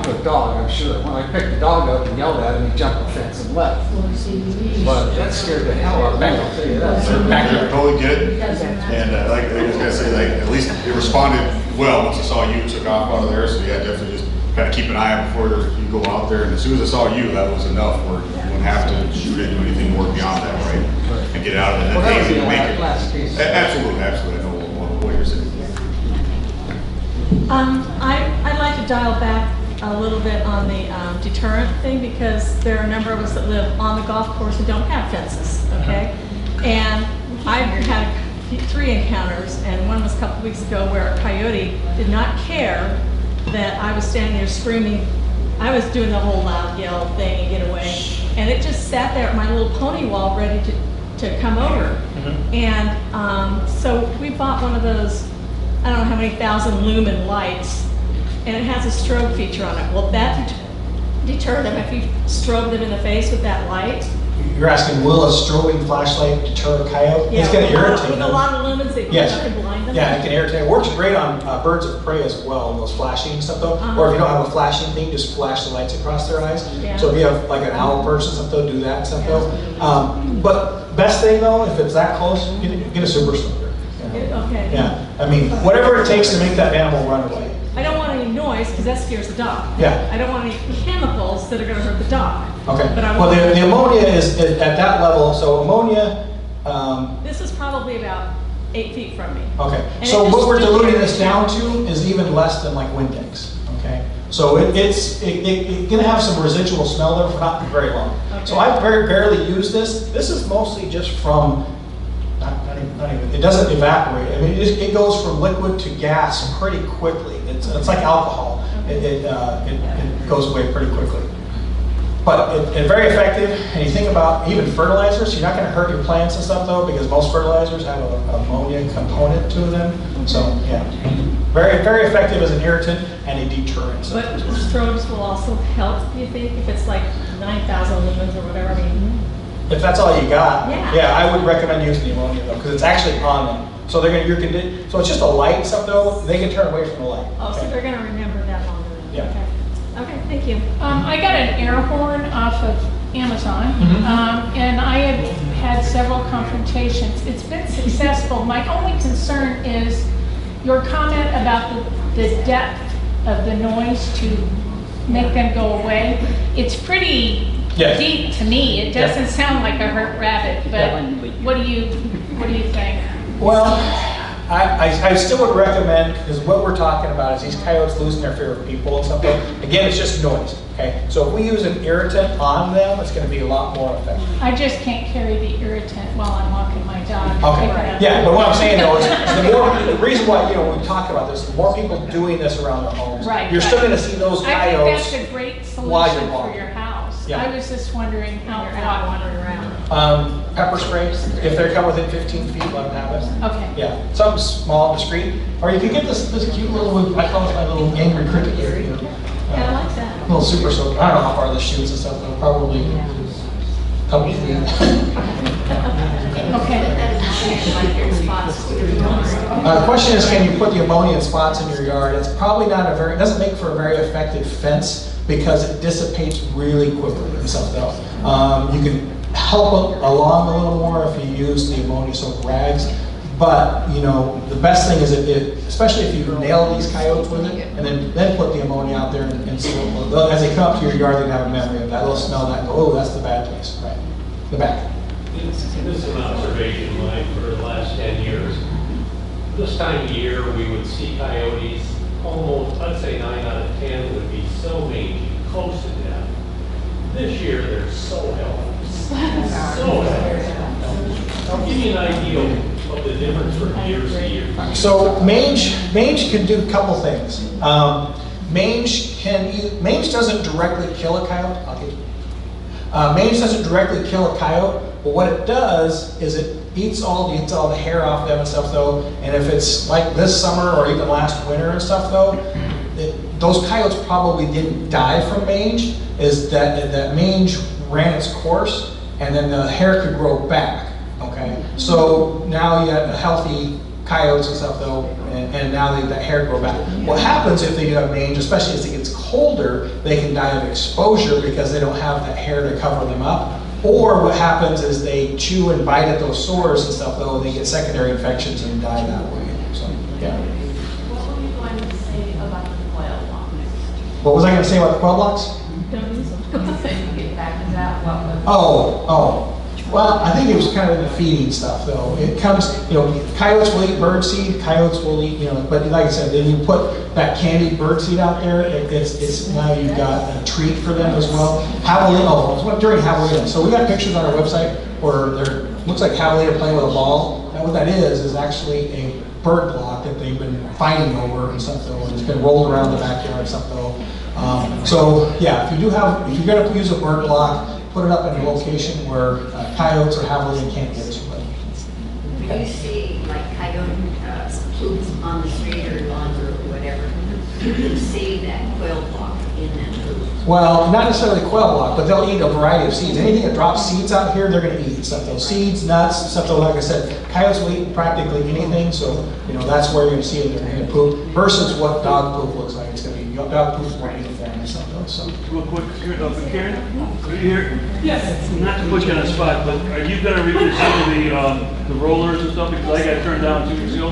to a dog, I'm sure. When I picked the dog up and yelled at him, he jumped the fence and left. But that scared the hell out of me, I'll tell you that. I totally get it. And like I was gonna say, like at least it responded well once I saw you took off out of there. So yeah, definitely just kind of keep an eye out before you go out there. And as soon as I saw you, that was enough. Where you wouldn't have to shoot it, do anything more beyond that, right? And get it out of it. Well, that was the Make it. last case. Absolutely. I know what you're saying. I'd like to dial back a little bit on the deterrent thing, because there are a number of us that live on the golf course who don't have fences, okay? And I've had 3 encounters, and one was a couple weeks ago where a coyote did not care that I was standing there screaming. I was doing the whole loud yell thing and get away. And it just sat there at my little pony wall ready to come over. And so we bought one of those, I don't know how many thousand lumen lights, and it has a strobe feature on it. Well, that deterred them if you strobe them in the face with that light. You're asking, will a strobing flashlight deter a coyote? It's going to irritate With them. a lot of lumens, it can blind them. Yeah, it can irritate. It works great on birds of prey as well, those flashing and stuff though. Or if you don't have a flashing thing, just flash the lights across their eyes. Yeah. So if you have like an owl person, stuff though, do that and stuff though. But best thing though, if it's that close, get a super soaker. Okay. Yeah, I mean, whatever it takes to make that animal run away. I don't want any noise because that scares the dog. Yeah. I don't want any chemicals that are going to hurt the dog. Okay. But I Well, want the ammonia is at that level. So ammonia. This is probably about 8 feet from me. Okay. And So it what just we're diluting filters. this down to is even less than like Windex. Okay. So it's going to have some residual smell there for not very long. Okay. So I very barely use this. This is mostly just from. Not even, it doesn't evaporate. I mean, it goes from liquid to gas pretty quickly. It's like alcohol. It goes away pretty quickly. But it's very effective. And you think about even fertilizers, you're not going to hurt your plants and stuff though, because most fertilizers have an ammonia component to them. So yeah, very, very effective as an irritant and a deterrent. But strobes will also help, do you think, if it's like 9,000 lumens or whatever? I mean, If that's all you got, Yeah. I would recommend using the ammonia though, because it's actually on them. So they're gonna, so it's just a light and stuff though. They can turn away from the light. oh, so they're going to remember that longer. Yeah. Okay. Okay, thank you. I got an air horn off of Amazon, and I have had several confrontations. It's been successful. My only concern is your comment about the depth of the noise to make them go away. It's pretty Yeah. deep to me. It doesn't sound like a hurt rabbit, but what do you think? Well, I still would recommend, because what we're talking about is these coyotes losing their fear of people and stuff. Again, it's just noise, okay? So if we use an irritant on them, it's gonna be a lot more effective. I just can't carry the irritant while I'm walking my dog. Okay, Pick it up. yeah, but what I'm saying though is the reason why, we talk about this, the more people doing this around their homes, Right, you're still right. gonna see those I coyotes. think that's a great while you're solution for walking. your house. Yeah. I was just wondering how You're out to wandering around. Pepper spray, if they come within 15 feet, let them have it. Okay. Yeah, something small, discreet. Or you can get this cute little, I call it my little angry cricket here. Yeah, I like that. Little super soaker. I don't know how far this shoots and stuff, but probably a couple feet. The question is, can you put the ammonia in spots in your yard? It's probably not it doesn't make for a very effective fence because it dissipates really quickly and stuff though. You can help it along a little more if you use the ammonia soaked rags. But, the best thing is, especially if you nail these coyotes with it, and then put the ammonia out there and so as they come up to your yard, they can have a memory of that. They'll smell that and go, oh, that's the bad place, right? The back. This is an observation of mine for the last 10 years. This time of year, we would see coyotes, almost, I'd say 9 out of 10 would be so mangy, close to death. This year, they're so healthy. So healthy. I'll give you an idea of the difference from years to year. So mange can do a couple things. Mange doesn't directly kill a coyote. Mange doesn't directly kill a coyote, but what it does is it eats all the hair off them and stuff though. And if it's like this summer or even last winter and stuff though, those coyotes probably didn't die from mange. Is that mange ran its course and then the hair could grow back. Okay, so now you have healthy coyotes and stuff though, and now that hair grow back. What happens if they do have mange, especially as it gets colder, they can die of exposure because they don't have that hair to cover them up. Or what happens is they chew and bite at those sores and stuff though, they get secondary infections and die that way. So, yeah. What were you going to say about the coil blocks? What was I going to say about the quail blocks? Don't use them. Get back to that, what was? Oh. Well, I think it was kind of the feeding stuff, though. It comes, coyotes will eat birdseed, coyotes will eat, but like I said, then you put that candied birdseed out there, it's now you've got a treat for them as well. Javelina, during javelina. So we got pictures on our website where there looks like javelina playing with a ball. And what that is actually bird block that they've been fighting over and stuff though, and it's been rolled around the backyard and stuff though. So yeah, if you're gonna use a bird block, put it up in a location where coyotes or javelina can't get to it. When you see like coyote poops on the street or lawns or whatever, you can see that quail block in that poop. Well, not necessarily quail block, but they'll eat a variety of seeds. Anything that drops seeds out here, they're going to eat. Stuff those seeds, nuts, stuff though. Like I said, coyotes will eat practically anything. So that's where you're going to see it. They're going to poop versus what dog poop looks like. It's going to be dog poop is more uniform and stuff though. So Real quick, Karen, are you here? Yes. Not to put you on the spot, but are you going to reconsider the rollers and stuff? Because I got turned down 2 weeks ago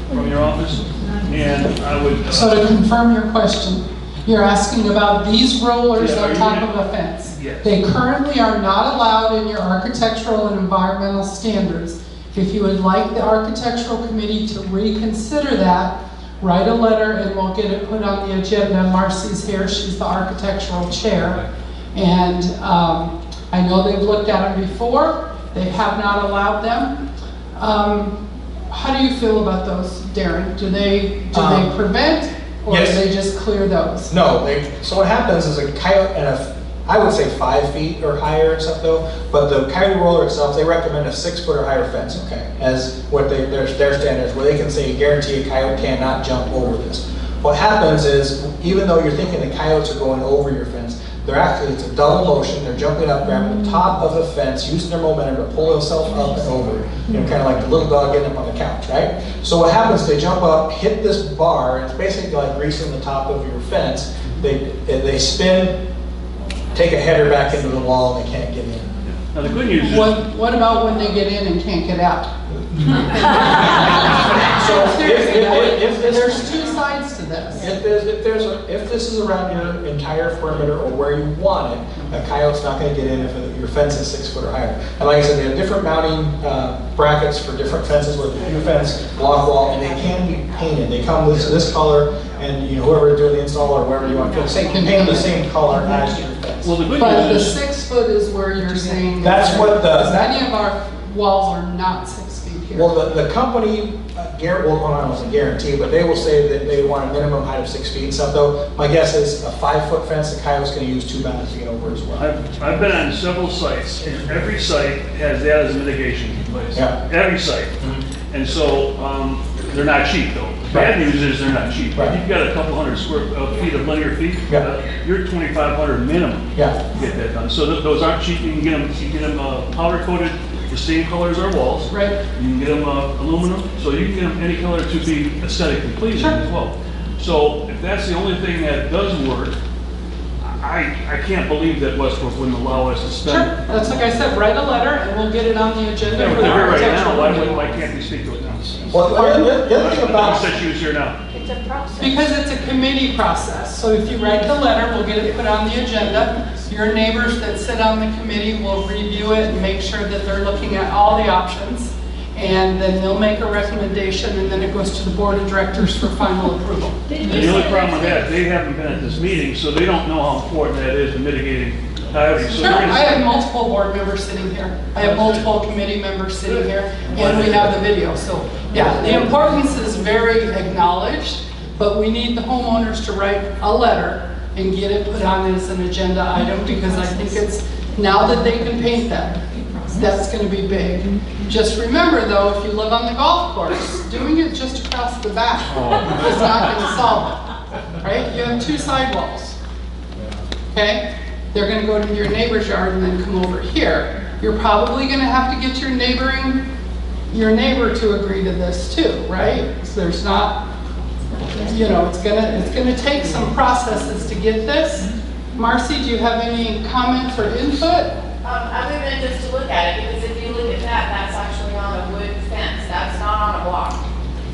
from your office, and I would. So to confirm your question, you're asking about these rollers on top of a fence. Yes. They currently are not allowed in your architectural and environmental standards. If you would like the architectural committee to reconsider that, write a letter and we'll get it put on the agenda. Marcy's here, she's the architectural chair. And I know they've looked at them before. They have not allowed them. How do you feel about those, Darren? Do they prevent? Or yes. do they just clear those? No, so what happens is a coyote, and I would say 5 feet or higher and stuff though, but the coyote roller itself, they recommend a 6 foot or higher fence, okay, as what their standards, where they can say, guarantee a coyote cannot jump over this. What happens is, even though you're thinking the coyotes are going over your fence, it's a double motion. They're jumping up, grabbing the top of the fence, using their momentum to pull themselves up and over. Kind of like the little dog getting up on the couch, right? So what happens, they jump up, hit this bar, and it's basically like greasing the top of your fence. They spin, take a header back into the wall, and they can't get in. Now the good news is. What about when they get in and can't get out? So if There's 2 sides to this. If this is around your entire perimeter or where you want it, a coyote's not going to get in if your fence is 6 foot or higher. And like I said, they have different mounting brackets for different fences with your fence, block wall, and they can be painted. They come with this color, and whoever doing the install or wherever you want to paint them the same color as your fence. Well, the good But the news is. 6 foot is where you're saying. That's what the. Many of our walls are not 6 feet here. Well, the company, I don't want to guarantee, but they will say that they want a minimum height of 6 feet and stuff though. My guess is a 5 foot fence, the coyote's going to use 2 bounds to get over as well. I've been on several sites, and every site has that as a mitigation in place. Yeah. Every site. And so, they're not cheap though. The bad news is they're not cheap. Right. If you've got a couple hundred square feet of linear feet, Yeah. you're 2,500 minimum Yeah. to get that done. So those aren't cheap. You can get them powder coated, the same color as our walls. Right. You can get them aluminum, so you can get them any color to be aesthetically pleasing as well. So if that's the only thing that does work, I can't believe that Westbrook wouldn't allow us to Sure, spend. that's like I said, write a letter and we'll get it on the agenda Yeah, for but the they're here right now, architectural. why can't we speak to it now? Well, the other thing about. Said she was here now. It's a process. Because it's a committee process, so if you write the letter, we'll get it put on the agenda. Your neighbors that sit on the committee will review it and make sure that they're looking at all the options. And then they'll make a recommendation and then it goes to the board of directors for final approval. And the only problem with that, they haven't been at this meeting, so they don't know how important that is in mitigating coyotes. So Sure, they're I gonna- have multiple board members sitting here. I have multiple committee members sitting here, and we have the video. So, yeah, the importance is very acknowledged, but we need the homeowners to write a letter and get it put on as an agenda item, because I think it's, now that they can paint that, that's gonna be big. Just remember though, if you live on the golf course, doing it just across the back is not gonna solve it, right? You have 2 sidewalls, okay? They're gonna go to your neighbor's yard and then come over here. You're probably gonna have to get your neighbor to agree to this too, right? So there's not, it's gonna take some processes to get this. Marcy, do you have any comments or input? Other than just to look at it, because if you look at that, that's actually on a wood fence, that's not on a block.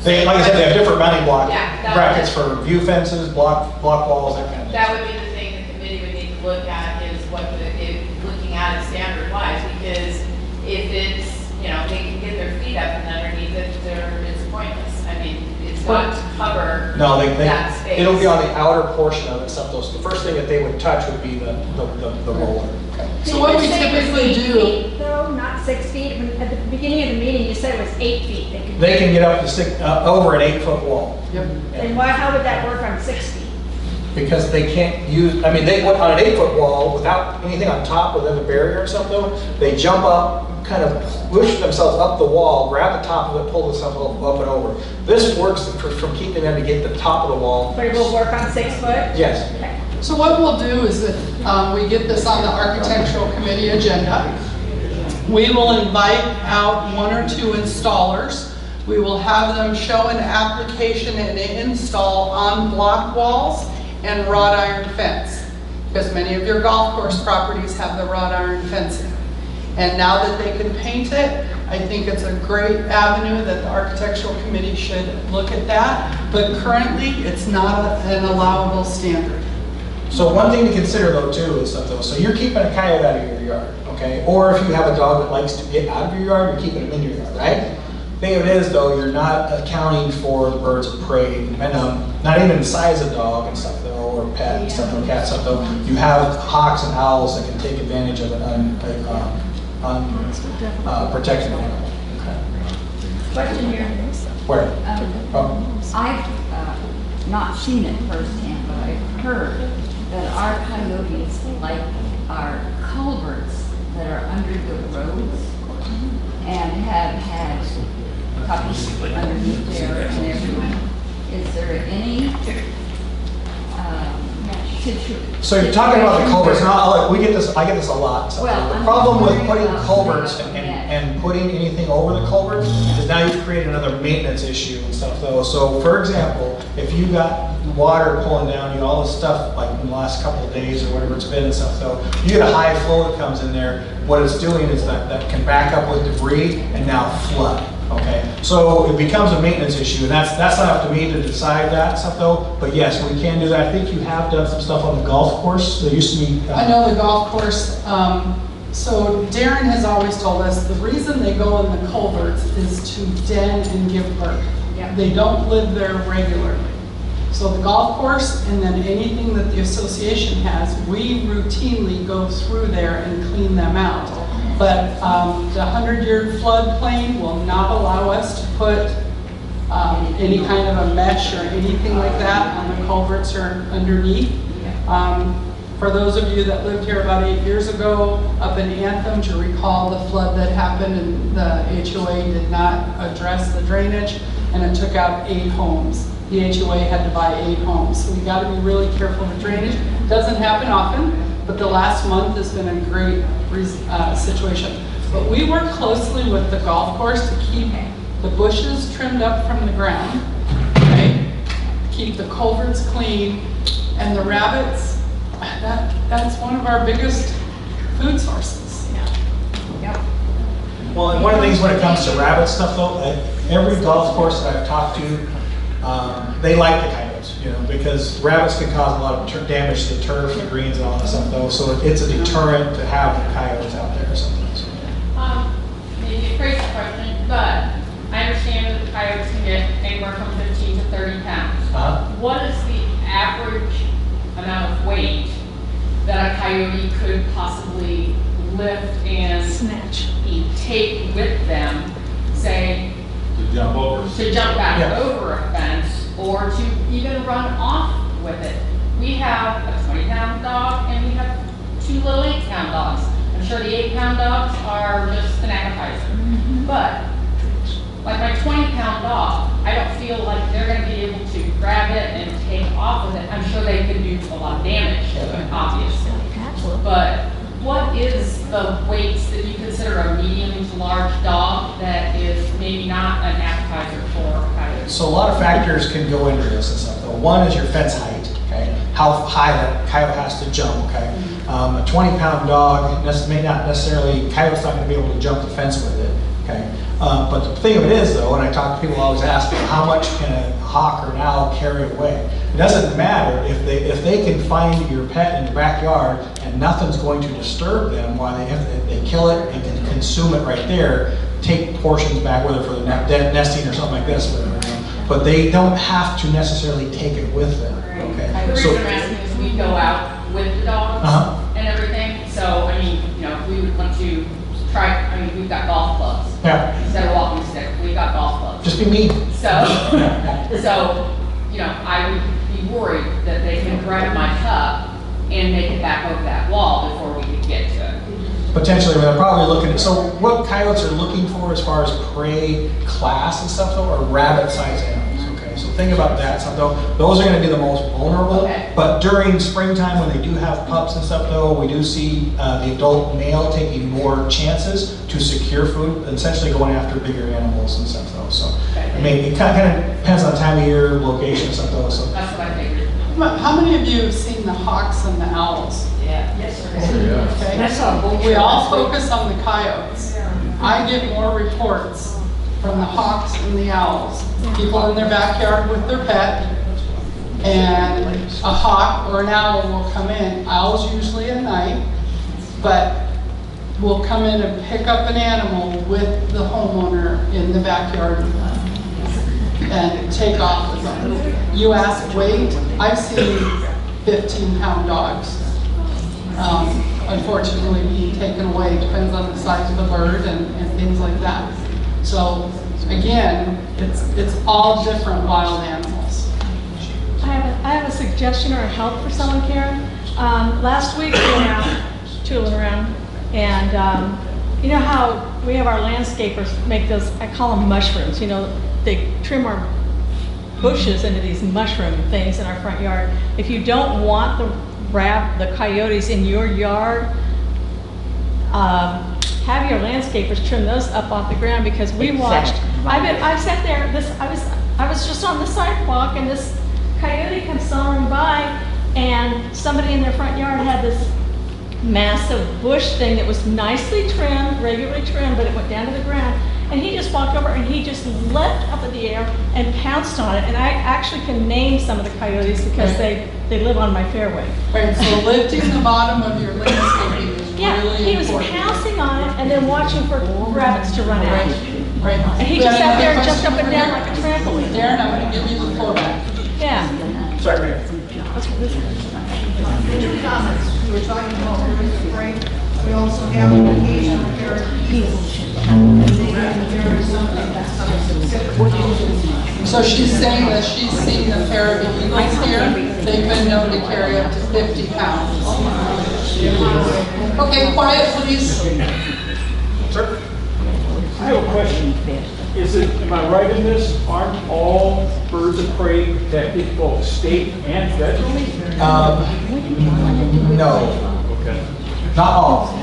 Like I said, they have different mounting block Yeah, that brackets would- for view fences, block walls, that kind of thing. That would be the thing the committee would need to look at, is looking at it standard wise, because if it's, they can get their feet up and underneath it, it's pointless. I mean, it's not to cover No, that space. it'll be on the outer portion of it, stuff. The first thing that they would touch would be the roller. So what we typically do, Though, not 6 feet. At the beginning of the meeting, you said it was 8 feet. They can get up to over an 8-foot wall. yep. And how would that work on 6 feet? Because they can't use, I mean, they went on an 8-foot wall without anything on top within the barrier or something. They jump up, kind of push themselves up the wall, grab the top of it, pull themselves up and over. This works from keeping them to get the top of the wall. But it will work on 6 foot? Yes. Okay. So what we'll do is that we get this on the architectural committee agenda. We will invite out 1 or 2 installers. We will have them show an application and install on block walls and wrought iron fence, because many of your golf course properties have the wrought iron fencing. And now that they can paint it, I think it's a great avenue that the architectural committee should look at that. But currently, it's not an allowable standard. So one thing to consider though too is that so you're keeping a coyote out of your yard, okay? Or if you have a dog that likes to get out of your yard, you're keeping them in your yard, right? Thing of it is though, you're not accounting for the birds of prey, and not even the size of dog and stuff though, or pet and stuff, or cat stuff though. You have hawks and owls that can take advantage of an unprotected animal. Question here. Where? I've not seen it firsthand, but I've heard that our coyotes like our culverts that are under the roads and have had puppies underneath there and everything. Is there any situation? So you're talking about the culverts. Now, I get this a lot. So Well, the problem with I'm putting worried about culverts putting it and putting anything over the culverts is now you've created another maintenance issue and stuff though. So for example, if you got water pulling down, all this stuff like in the last couple of days or whatever it's been and stuff though, you get a high flow that comes in there. What it's doing is that can back up with debris and now flood. Okay, so it becomes a maintenance issue, and that's not up to me to decide that stuff though. But yes, we can do that. I think you have done some stuff on the golf course. There used to be. I know the golf course. So Darren has always told us the reason they go in the culverts is to den and give birth. Yep. They don't live there regularly. So the golf course and then anything that the association has, we routinely go through there and clean them out. But the 100-year floodplain will not allow us to put any kind of a mesh or anything like that on the culverts or underneath. For those of you that lived here about 8 years ago up in Anthem, to recall the flood that happened and the HOA did not address the drainage and it took out 8 homes. The HOA had to buy 8 homes. So we got to be really careful with drainage. Doesn't happen often, but the last month has been a great situation. But we work closely with the golf course to keep the bushes trimmed up from the ground, right? Keep the culverts clean, and the rabbits, that's one of our biggest food sources. Yep. Well, and one of the things when it comes to rabbit stuff though, every golf course that I've talked to, they like the coyotes, because rabbits can cause a lot of damage to the turf, the greens, and all that stuff though. So it's a deterrent to have the coyotes out there or something. Maybe a crazy question, but I understand that the coyotes can get anywhere from 15 to 30 pounds. What is the average amount of weight that a coyote could possibly lift and Snatch. take with them, say, To jump over. to jump back Yeah. over a fence or to even run off with it? We have a 20-pound dog and we have 2 little 8-pound dogs. I'm sure the 8-pound dogs are just an appetizer. But like my 20-pound dog, I don't feel like they're going to be able to grab it and take off with it. I'm sure they could do a lot of damage, obviously. But what is the weights that you consider a medium to large dog that is maybe not an appetizer for coyotes? So a lot of factors can go into this and stuff though. One is your fence height, okay? How high that coyote has to jump, okay? A 20-pound dog may not necessarily, coyote's not going to be able to jump the fence with it, okay? But the thing of it is though, and I talk to people always ask, how much can a hawk or an owl carry away? It doesn't matter if they can find your pet in your backyard and nothing's going to disturb them while they kill it and can consume it right there, take portions back with it for the nesting or something like this, whatever. but they don't have to necessarily take it with them, okay? The So, reason I'm asking is we go out with the dogs Uh-huh. and everything, so, I mean, you know, if we would want to try, I mean, we've got golf clubs. yeah, Instead of walking stick, we've got golf clubs. just be me. So, you know, I would be worried that they can grab my pup and make it back over that wall before we could get to it. Potentially, they're probably looking at, so what coyotes are looking for as far as prey class and stuff though, are rabbit-sized animals, okay? So think about that, so those are gonna be the most vulnerable. Okay. But during springtime, when they do have pups and stuff though, we do see the adult male taking more chances to secure food, essentially going after bigger animals and stuff though, so. I mean, it kind of depends on time of year, location and stuff though, so. That's what I figured. How many of you have seen the hawks and the owls? Yeah. Yes, sir. Okay. That's all. We all focus on the coyotes. I get more reports from the hawks and the owls. People in their backyard with their pet, and a hawk or an owl will come in. Owls usually at night, but will come in and pick up an animal with the homeowner in the backyard and take off with them. You ask weight, I've seen 15-pound dogs. Unfortunately being taken away, depends on the size of the bird and things like that. So again, it's all different wild animals. I have a suggestion or a help for someone, Karen. Last week we went out tooling around, and you know how we have our landscapers make those, I call them mushrooms, you know, they trim our bushes into these mushroom things in our front yard. If you don't want the coyotes in your yard, have your landscapers trim those up off the ground, because we watched. I sat there. I was just on the sidewalk, and this coyote comes sauntering by, and somebody in their front yard had this massive bush thing that was nicely trimmed, regularly trimmed, but it went down to the ground. And he just walked over and he just leapt up in the air and pounced on it. And I actually can name some of the coyotes because they live on my fairway. Right, so lifting the bottom of your landscaping is Yeah, really he was important. pouncing on it and then watching for rabbits to run out. Right. And he just sat there and jumped up and down like a trampoline. Darren, I'm going to give you the floor back. Yeah. Sorry, Mayor. Two comments. We were talking about urban spray. We also have occasional parents. There is something that's specific. So she's saying that she's seen the Farragut eagles here. They've been known to carry up to 50 pounds. Okay, quiet, please. Sir? I have a question. Am I right in this? Aren't all birds of prey protected, both state and federally? No. Okay. Not all.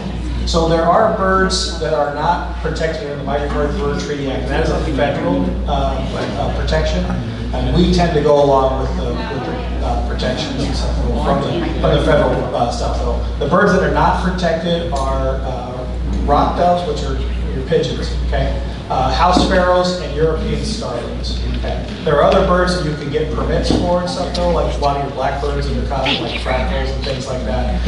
So there are birds that are not protected in the Migratory Bird Treaty Act. That is a federal protection, and we tend to go along with the protections and stuff from the federal stuff. Though the birds that are not protected are rock doves, which are your pigeons. Okay, house sparrows and European starlings. Okay, there are other birds that you can get permits for and stuff though, like a lot of your blackbirds and your common like fractals and things like that.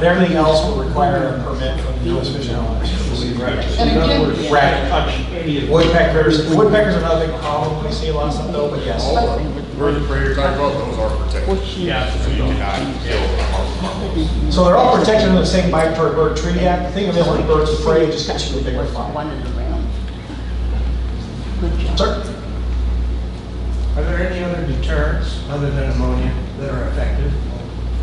Everything else will require a permit from the U.S. Fish and Wildlife Service. And again, Right. Woodpeckers are another big problem. We see a lot of stuff though, but yes. Birds of prey you're talking about, those are protected. Yeah. So you cannot kill or harm. So they're all protected under the same Migratory Bird Treaty Act. The thing of it with birds of prey, it just gets you a bigger fine. Sir? Are there any other deterrents other than ammonia that are effective?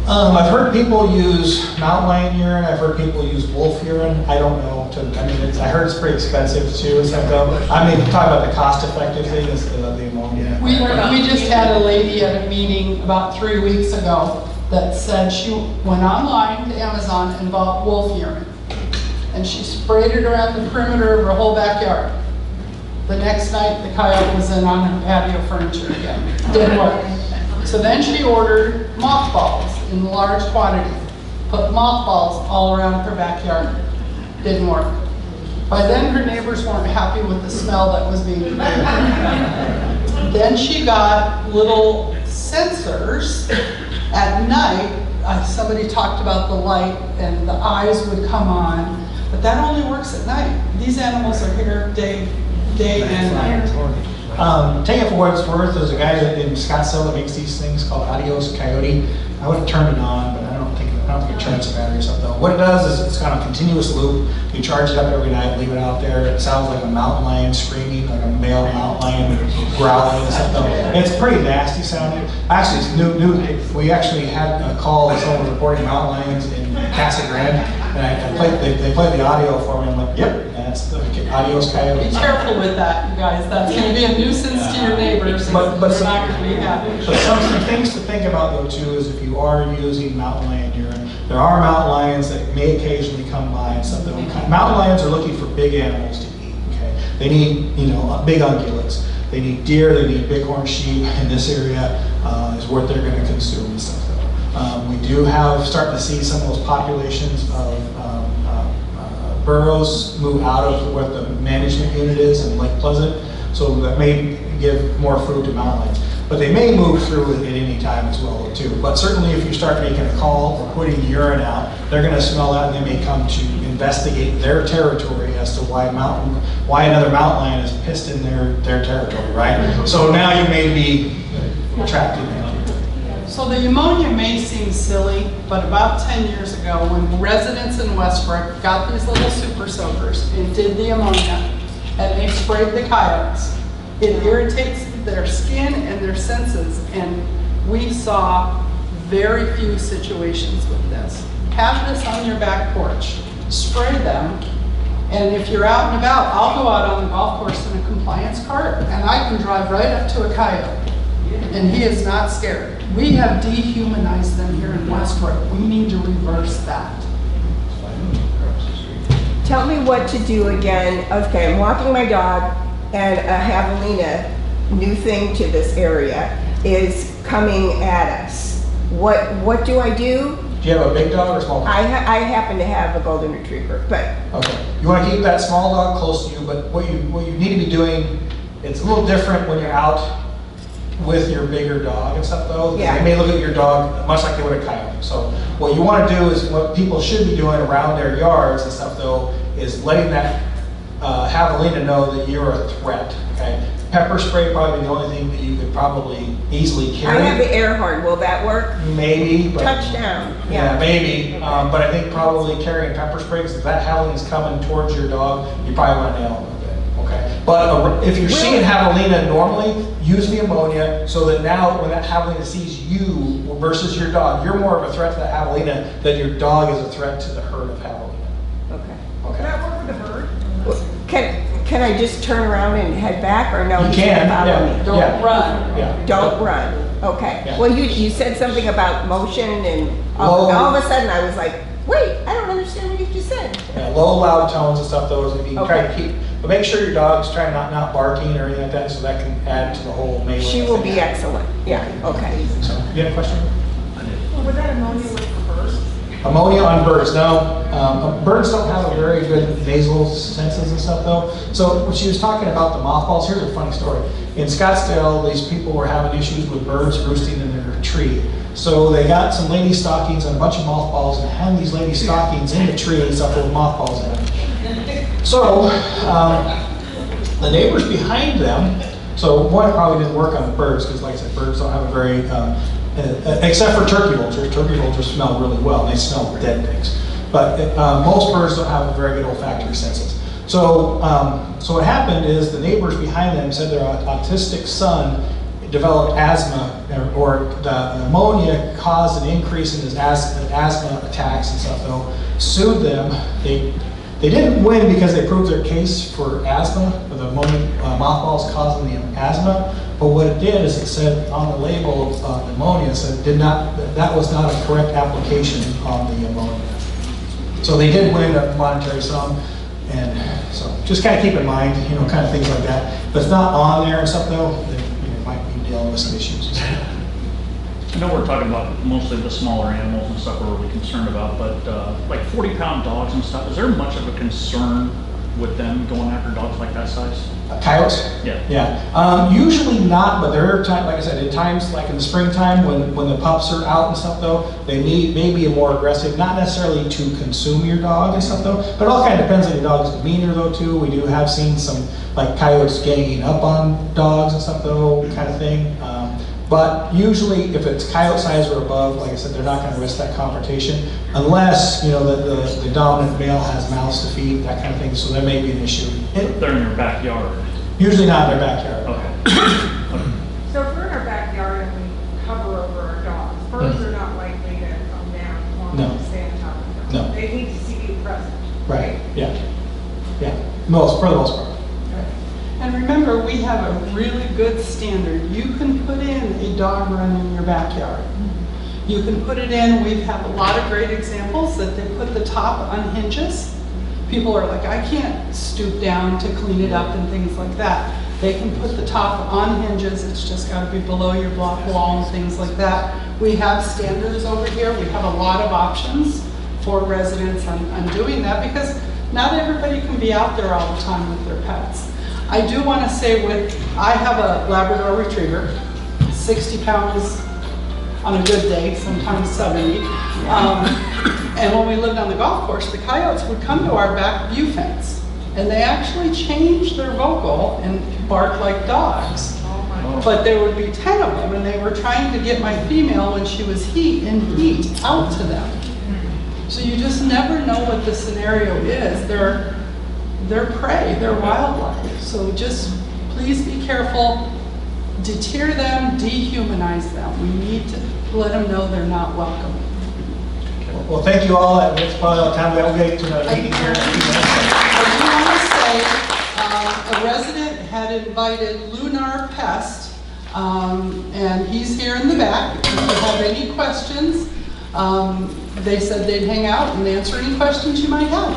I've heard people use mountain lion urine. I've heard people use wolf urine. I don't know. I heard it's pretty expensive too. I mean, talking about the cost-effective thing is the ammonia. we just had a lady at a meeting about 3 weeks ago that said she went online to Amazon and bought wolf urine. And she sprayed it around the perimeter of her whole backyard. The next night, the coyote was in on her patio furniture again. Didn't work. So then she ordered mothballs in large quantities. Put mothballs all around her backyard. Didn't work. By then, her neighbors weren't happy with the smell that was being created. Then she got little sensors at night. Somebody talked about the light and the eyes would come on, but that only works at night. These animals are here day and night. take it for what it's worth. There's a guy in Scottsdale that makes these things called Adios Coyote. I would have turned it on, but I don't think it charges the batteries up though. What it does is it's got a continuous loop. You charge it up every night, leave it out there. It sounds like a mountain lion screaming, like a male mountain lion growling and stuff though. It's pretty nasty sounding. Actually, it's new. We actually had a call with someone reporting mountain lions in Casa Grande, and they played the audio for me. I'm like, yep, that's the Adios Coyote. Be careful with that, you guys. That's going to be a nuisance to your neighbors. But They're not going to be happy. But some things to think about though too is if you are using mountain lion urine, there are mountain lions that may occasionally come by and stuff. Mountain lions are looking for big animals to eat. Okay, they need big ungulates. They need deer. They need bighorn sheep. In this area is what they're going to consume and stuff. We do starting to see some of those populations of burros move out of what the management unit is in Lake Pleasant, so that may give more food to mountain lions. But they may move through at any time as well too. But certainly if you start making a call or putting urine out, they're going to smell that and they may come to investigate their territory as to why another mountain lion is pissed in their territory, right? So now you may be attracted. So the ammonia may seem silly, but about 10 years ago, when residents in Westbrook got these little super soakers and did the ammonia, and they sprayed the coyotes, it irritates their skin and their senses, and we saw very few situations with this. Have this on your back porch, spray them, and if you're out and about, I'll go out on the golf course in a compliance cart, and I can drive right up to a coyote, and he is not scared. We have dehumanized them here in Westbrook. We need to reverse that. Tell me what to do again. Okay, I'm walking my dog, and a javelina, new thing to this area, is coming at us. What do I do? Do you have a big dog or small dog? I happen to have a golden retriever, but okay. You want to keep that small dog close to you, but what you need to be doing, it's a little different when you're out with your bigger dog and stuff though. Yeah. They may look at your dog much like they would a coyote. So what you want to do is, what people should be doing around their yards and stuff though, is letting that javelina know that you're a threat, okay? Pepper spray probably the only thing that you could probably easily carry. I have the air horn. Will that work? Maybe. But, touchdown. Yeah, maybe. But I think probably carrying pepper spray, because if that javelina's coming towards your dog, you probably want to nail it. Okay, but if you're seeing javelina normally, use the ammonia so that now when that javelina sees you versus your dog, you're more of a threat to the javelina than your dog is a threat to the herd of javelina. Okay. Okay. Can that work with the herd? Can I just turn around and head back, or no? You can. Follow me? Don't run. Yeah. Don't run. Okay. Yeah. Well, you said something about motion, and all of a sudden I was like, wait, I don't understand what you just said. Yeah, low, loud tones and stuff. Those if you Okay. try to keep. But make sure your dog's trying not barking or anything like that, so that can add to the whole melee. She will be excellent. Yeah. Okay. So, you have a question? Well, would that ammonia work for birds? Ammonia on birds, no. Birds don't have a very good nasal senses and stuff though. So when she was talking about the mothballs, here's a funny story. In Scottsdale, these people were having issues with birds roosting in their tree. So they got some lady stockings and a bunch of mothballs and hung these lady stockings in the tree and stuff with mothballs in them. So the neighbors behind them, so one probably didn't work on birds because like I said, birds don't have a very, except for turkey vultures. Turkey vultures smell really well. They smell dead things. But most birds don't have a very good olfactory senses. So, so what happened is the neighbors behind them said their autistic son developed asthma, or the ammonia caused an increase in his asthma attacks and stuff. Though sued them. They didn't win because they proved their case for asthma, or the ammonia mothballs causing the asthma. But what it did is it said on the label of ammonia, said that was not a correct application on the ammonia. So they did win a monetary sum, and so just kind of keep in mind, kind of things like that. If it's not on there and stuff though, then you might be dealing with some issues. I know we're talking about mostly the smaller animals and stuff we're really concerned about, but like 40-pound dogs and stuff, is there much of a concern with them going after dogs like that size? Coyotes? Yeah. Yeah. Usually not, but there are times, like I said, at times like in the springtime when the pups are out and stuff though, they may be a more aggressive, not necessarily to consume your dog and stuff though, but it all kind of depends on your dog's demeanor though too. We do have seen some like coyotes ganging up on dogs and stuff though, kind of thing. But usually if it's coyote size or above, like I said, they're not going to risk that confrontation unless, you know, the dominant male has mouths to feed, that kind of thing, so there may be an issue. They're in your backyard. Usually not in their backyard. Okay. So if we're in our backyard and we hover over our dogs, birds are not likely to come down and want No. to stay on top of them. No. They need to see you present. Right, yeah. Yeah, for the most part. And remember, we have a really good standard. You can put in a dog run in your backyard. You can put it in, we've had a lot of great examples that they put the top on hinges. People are like, I can't stoop down to clean it up and things like that. They can put the top on hinges, it's just gotta be below your block wall and things like that. We have standards over here, we have a lot of options for residents on doing that because not everybody can be out there all the time with their pets. I do want to say I have a Labrador Retriever, 60 pounds on a good day, sometimes 70. And when we lived on the golf course, the coyotes would come to our back view fence. And they actually changed their vocal and bark like dogs. But there would be 10 of them, and they were trying to get my female when she was in heat out to them. So you just never know what the scenario is. They're prey, they're wildlife. So just please be careful, deter them, dehumanize them. We need to let them know they're not welcome. Well, thank you all. That's probably all the time that we'll get to another meeting here in a few minutes. I do want to say, a resident had invited Lunar Pest, and he's here in the back. If you have any questions, they said they'd hang out and answer any questions you might have.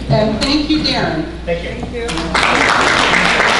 And thank you, Darren. Thank you. Thank you.